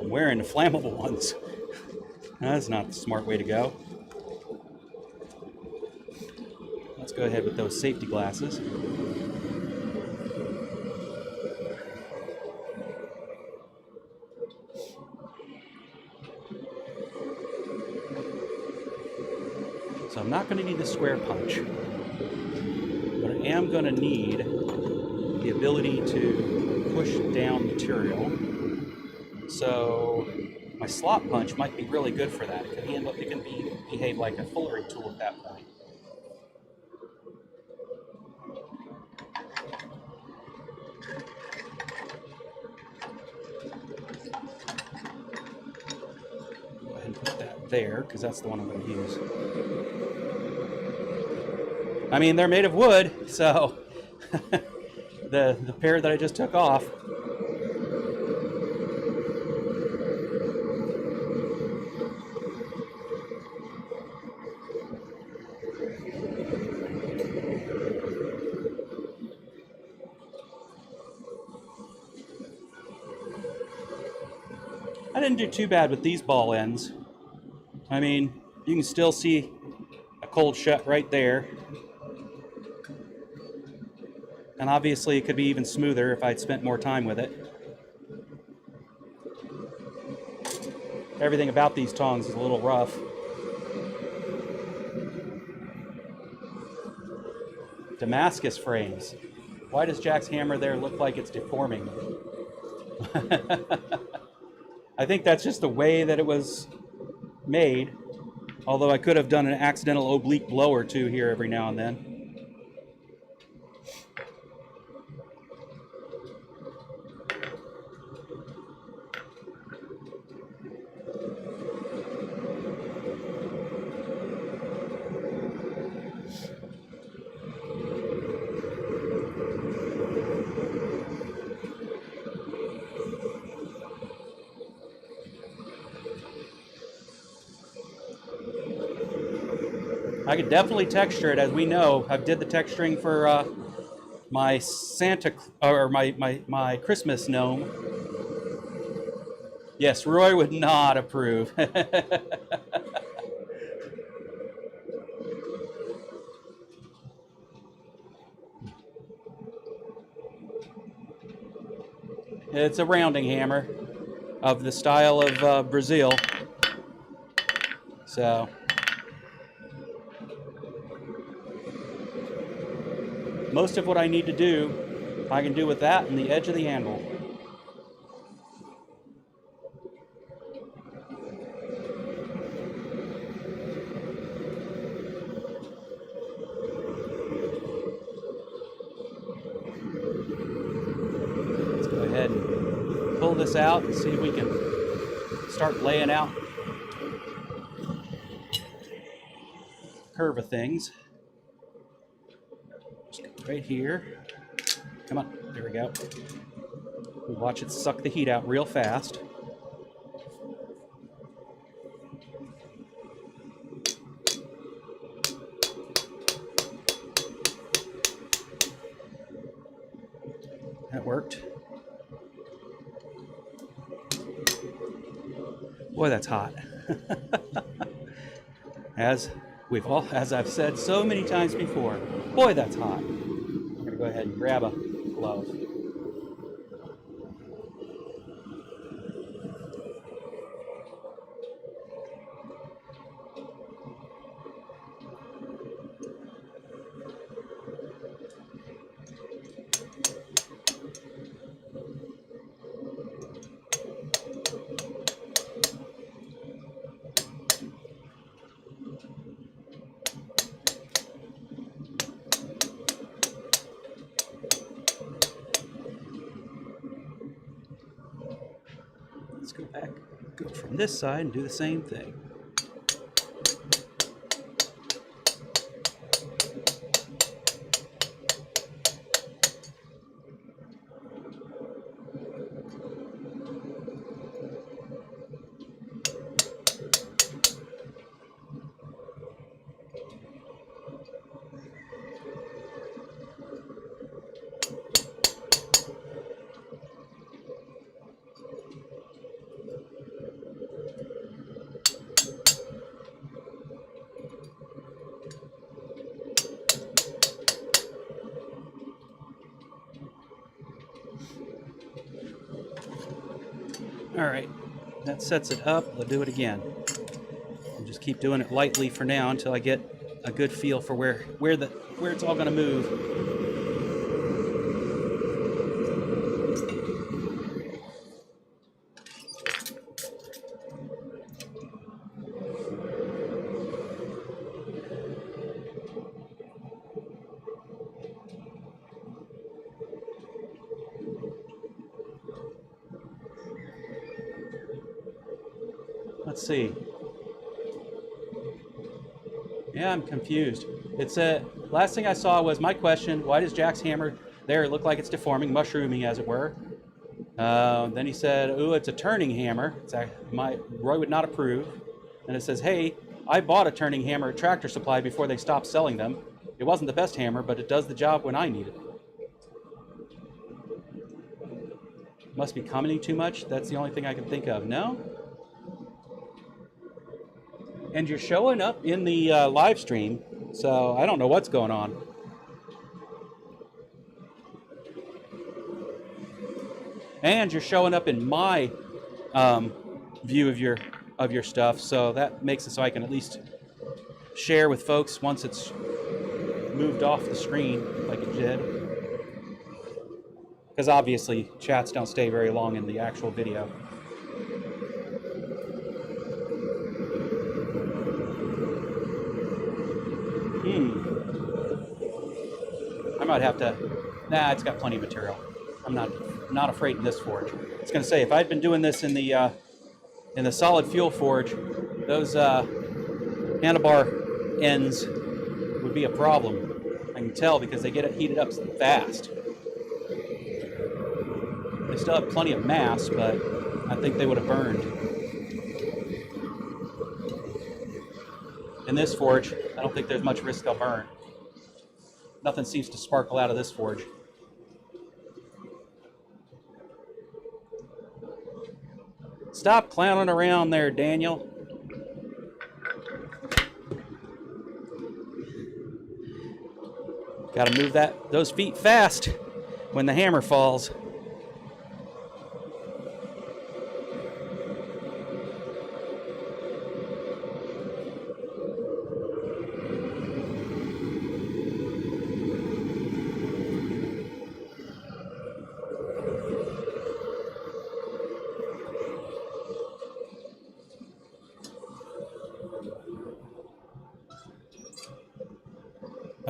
I'm wearing the flammable ones. That's not the smart way to go. Let's go ahead with those safety glasses. So I'm not going to need the square punch, but I am going to need the ability to push down material. So my slot punch might be really good for that. It can behave like a fullery tool at that point. Go ahead and put that there, because that's the one I'm going to use. I mean, they're made of wood, so the pair that I just took off. I didn't do too bad with these ball ends. I mean, you can still see a cold shut right there. And obviously it could be even smoother if I'd spent more time with it. Everything about these tongs is a little rough. Damascus frames. Why does Jack's hammer there look like it's deforming? I think that's just the way that it was made. Although I could have done an accidental oblique blow or two here every now and then. I could definitely texture it, as we know. I did the texturing for my Santa or my Christmas gnome. Yes, Roy would not approve. It's a rounding hammer. of the style of Brazil. So most of what I need to do, I can do with that and the edge of the anvil. Let's go ahead and pull this out and see if we can start laying out curve of things. Just go right here. Come on, there we go. We watch it suck the heat out real fast. That worked. Boy, that's hot. As I've said so many times before, boy, that's hot. I'm gonna go ahead and grab a glove. Let's go back, go from this side and do the same thing. All right, that sets it up. We'll do it again. We'll just keep doing it lightly for now until I get a good feel for where it's all going to move. Let's see. Yeah, I'm confused. It's last thing I saw was my question, why does Jack's hammer there look like it's deforming, mushrooming as it were? Then he said, ooh, it's a turning hammer. Roy would not approve. And it says, hey, I bought a turning hammer at Tractor Supply before they stopped selling them. It wasn't the best hammer, but it does the job when I need it. Must be commenting too much? That's the only thing I can think of. No? And you're showing up in the live stream, so I don't know what's going on. And you're showing up in my view of your stuff, so that makes it so I can at least share with folks once it's moved off the screen like it did. Because obviously chats don't stay very long in the actual video. I might have to. Nah, it's got plenty of material. I'm not afraid in this forge. I was going to say, if I'd been doing this in the solid fuel forge, those handlebar ends would be a problem. I can tell because they get it heated up fast. They still have plenty of mass, but I think they would have burned. In this forge, I don't think there's much risk they'll burn. Nothing seems to sparkle out of this forge. Stop clowning around there, Daniel. Got to move those feet fast when the hammer falls.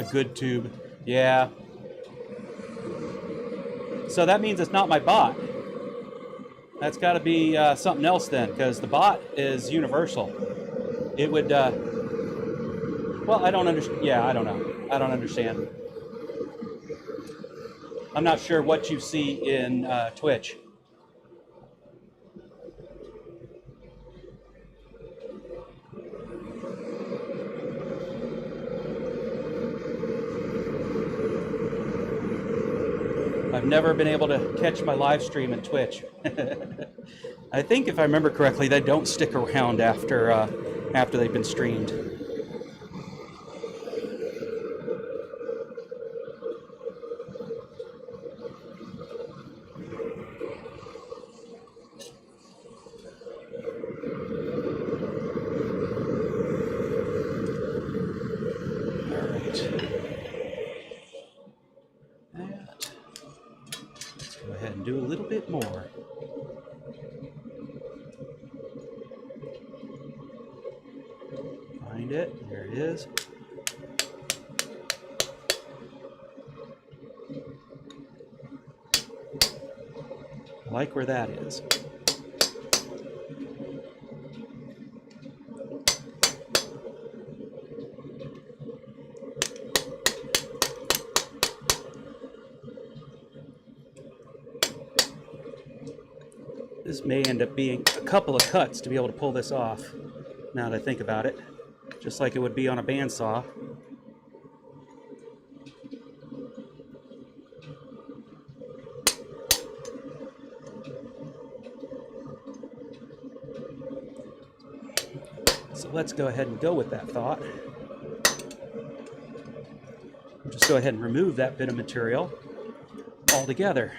A good tube. Yeah. So that means it's not my bot. That's got to be something else then, because the bot is universal. It would, well, I don't understand. Yeah, I don't know. I don't understand. I'm not sure what you see in Twitch. I've never been able to catch my live stream in Twitch. I think if I remember correctly, they don't stick around after they've been streamed. Go ahead and do a little bit more. Find it. There it is. I like where that is. This may end up being a couple of cuts to be able to pull this off, now that I think about it, just like it would be on a bandsaw. So let's go ahead and go with that thought. Just go ahead and remove that bit of material altogether.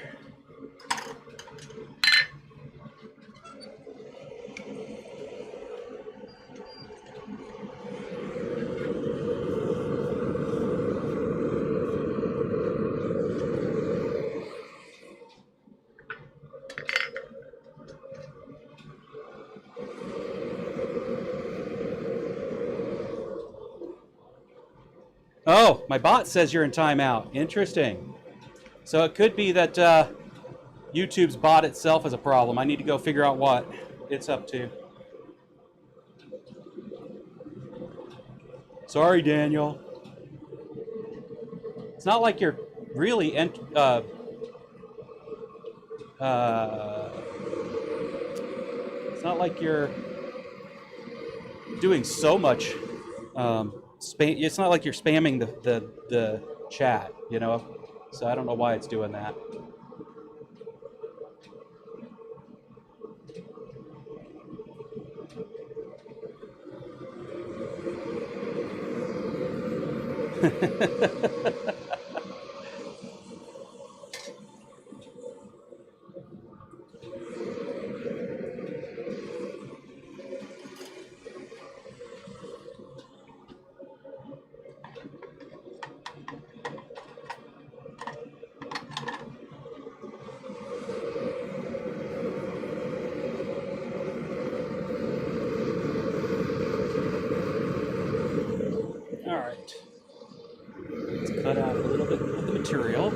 Oh, my bot says you're in timeout. Interesting. So it could be that YouTube's bot itself is a problem. I need to go figure out what it's up to. Sorry, Daniel. It's not like you're really it's not like you're doing so much it's not like you're spamming the chat, you know? So I don't know why it's doing that. All right. Let's cut out a little bit of the material.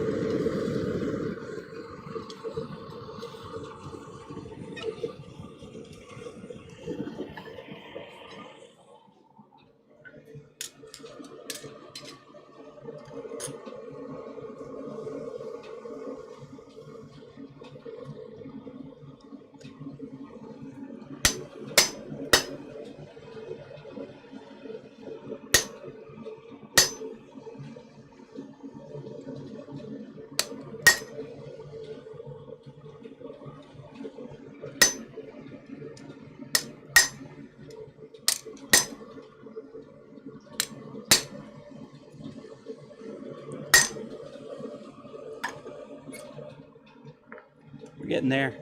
We're getting there.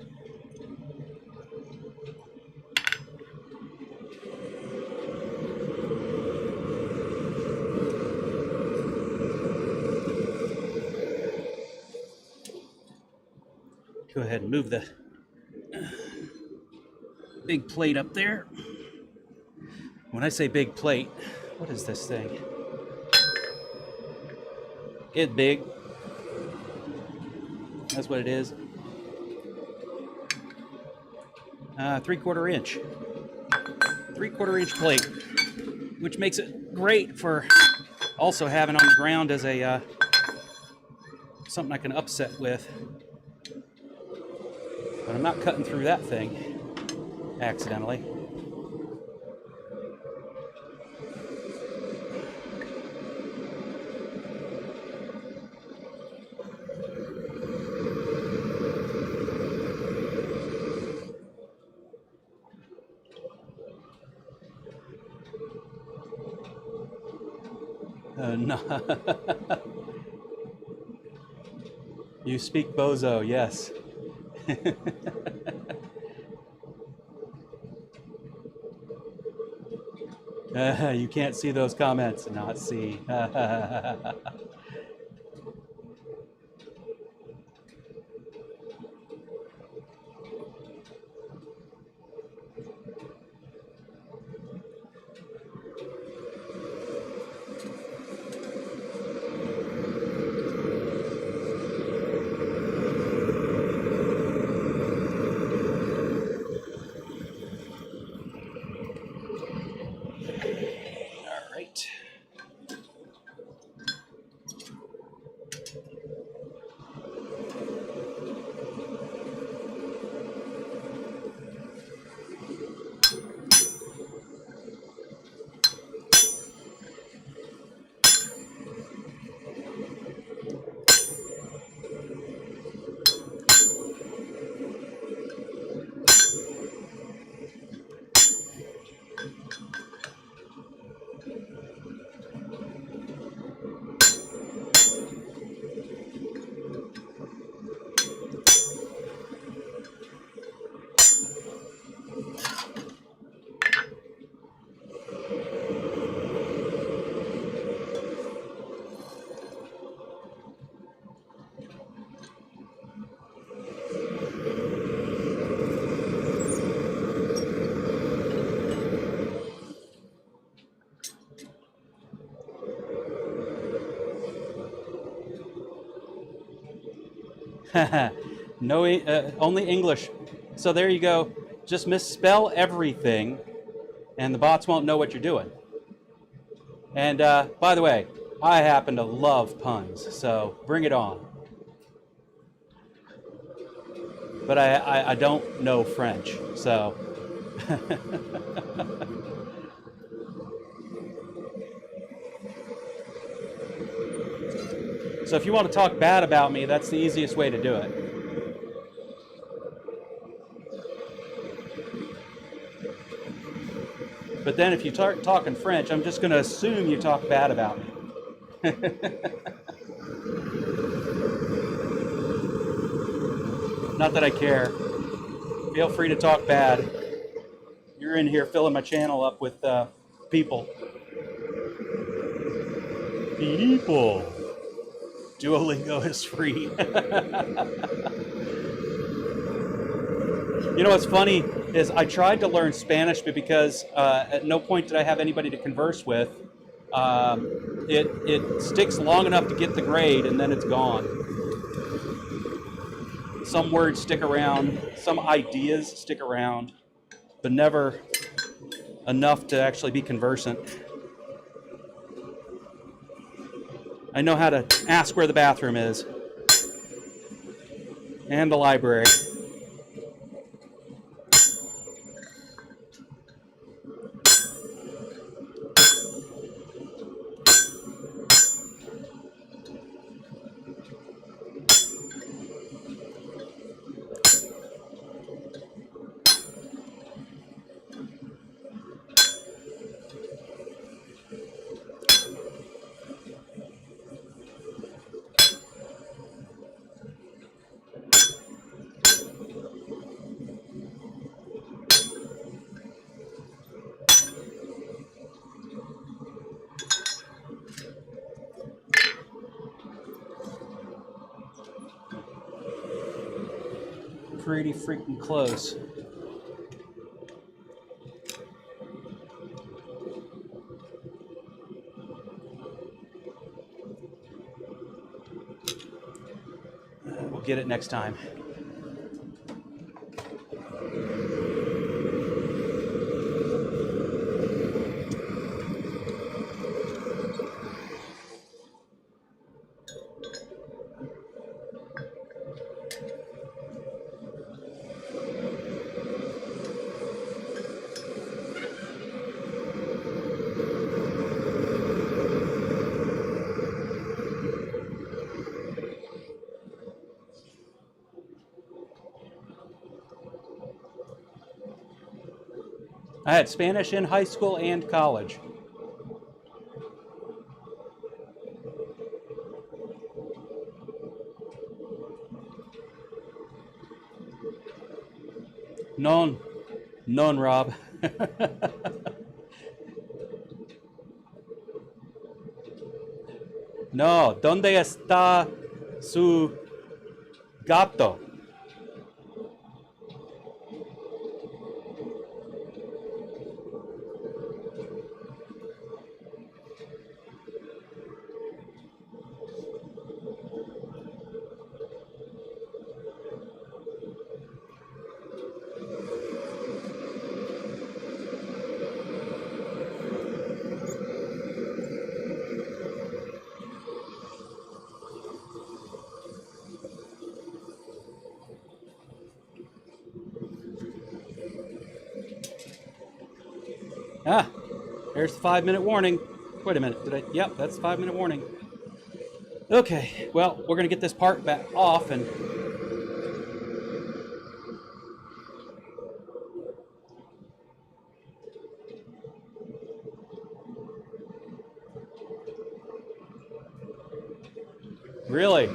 Go ahead and move the big plate up there. When I say big plate, what is this thing? It's big. That's what it is. 3/4 inch. 3/4 inch plate, which makes it great for also having on the ground as a something I can upset with. But I'm not cutting through that thing accidentally. No. You speak bozo, yes. You can't see those comments, not see. All right. No, only English. So there you go. Just misspell everything, and the bots won't know what you're doing. And by the way, I happen to love puns, so bring it on. But I don't know French, so. So if you want to talk bad about me, that's the easiest way to do it. But then if you start talking French, I'm just going to assume you talk bad about me. Not that I care. Feel free to talk bad. You're in here filling my channel up with people. People. Duolingo is free. You know what's funny is I tried to learn Spanish, but because at no point did I have anybody to converse with, it sticks long enough to get the grade and then it's gone. Some words stick around, some ideas stick around, but never enough to actually be conversant. I know how to ask where the bathroom is and the library. Pretty freaking close. We'll get it next time. I had Spanish in high school and college. None, Rob. No, ¿dónde está su gato? Ah, there's the 5-minute warning. Wait a minute, did I? Yep, that's 5-minute warning. Okay, well, we're gonna get this part back off and really.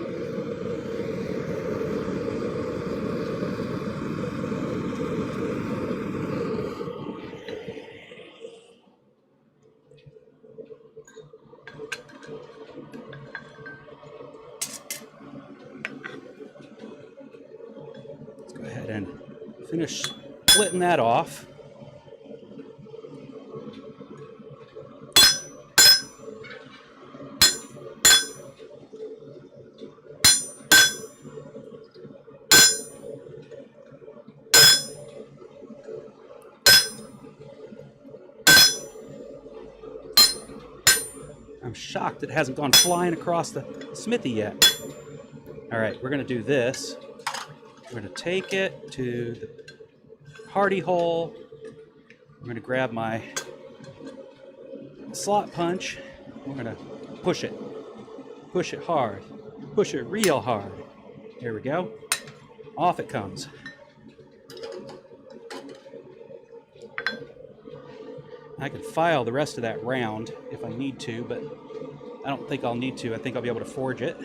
Go ahead and finish splitting that off. I'm shocked it hasn't gone flying across the Smithy yet. All right, we're gonna do this. We're gonna take it to the hardy hole. I'm gonna grab my slot punch. We're gonna push it hard, push it real hard. There we go. Off it comes. I can file the rest of that round if I need to, but I don't think I'll need to. I think I'll be able to forge it.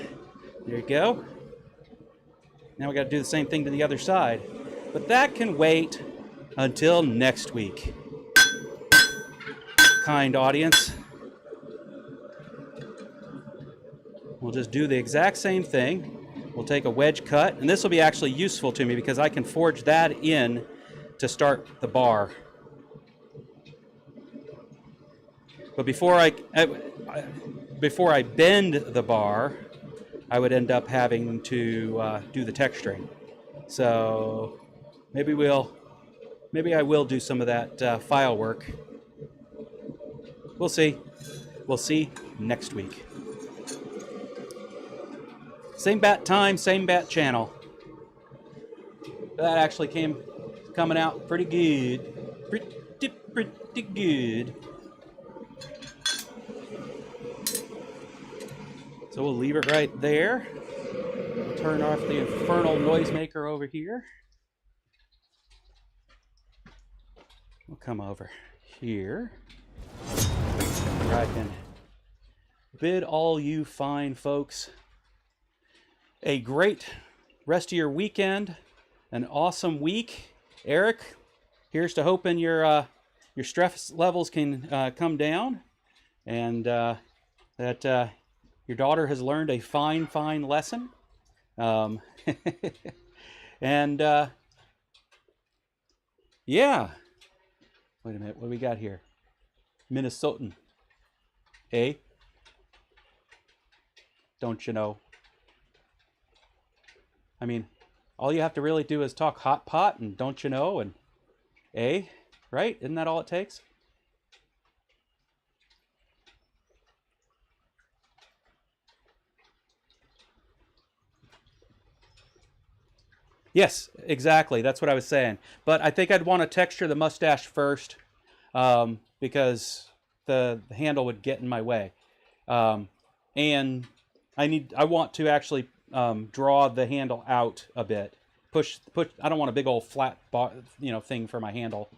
There you go. Now we got to do the same thing to the other side. But that can wait until next week. Kind audience. We'll just do the exact same thing. We'll take a wedge cut, and this will be actually useful to me because I can forge that in to start the bar. But before I bend the bar, I would end up having to do the texturing. So maybe I will do some of that file work. We'll see. We'll see next week. Same bat time, same bat channel. That actually coming out pretty good. Pretty good. So we'll leave it right there. We'll turn off the infernal noisemaker over here. We'll come over here. Where I can bid all you fine folks a great rest of your weekend, an awesome week. Eric, here's to hoping your stress levels can come down, and that your daughter has learned a fine lesson. And yeah. Wait a minute, what do we got here? Minnesotan. Eh? Don't you know? I mean, all you have to really do is talk hot pot and don't you know, and right? Isn't that all it takes? Yes, exactly. That's what I was saying. But I think I'd want to texture the mustache first, because the handle would get in my way. Um, and I want to actually draw the handle out a bit. Push. I don't want a big old flat thing for my handle,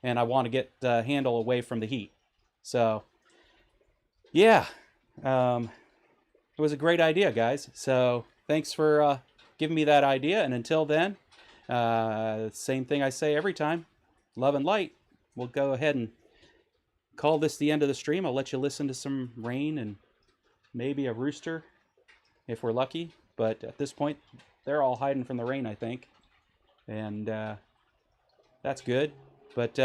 and I want to get the handle away from the heat. So yeah, um, it was a great idea, guys. So thanks for giving me that idea. And until then, same thing I say every time: love and light. We'll go ahead and call this the end of the stream. I'll let you listen to some rain and maybe a rooster if we're lucky. But at this point, they're all hiding from the rain, I think. And that's good. But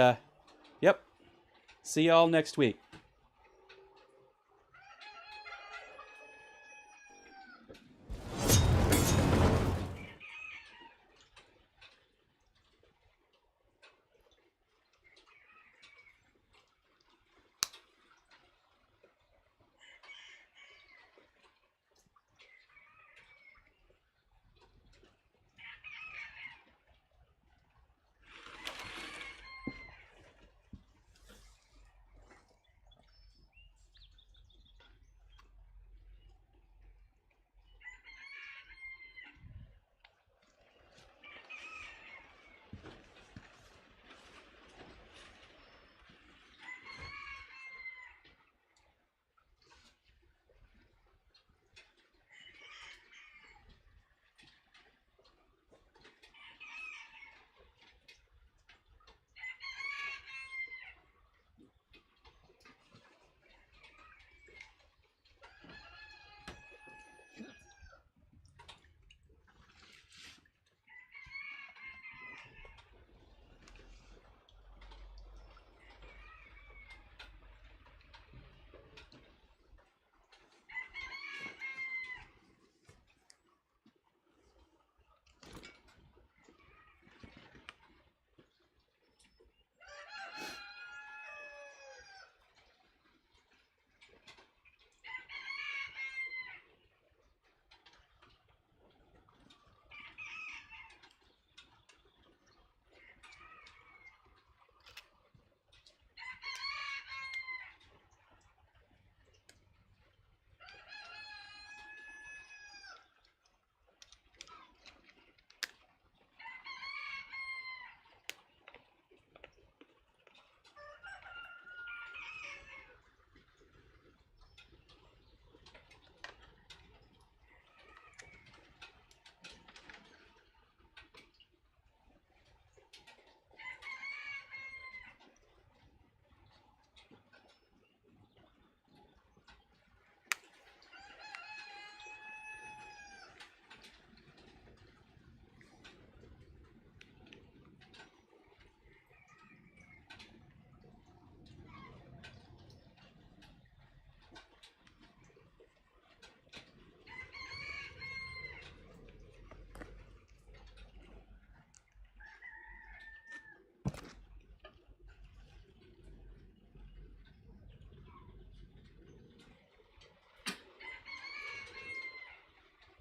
yep, see y'all next week.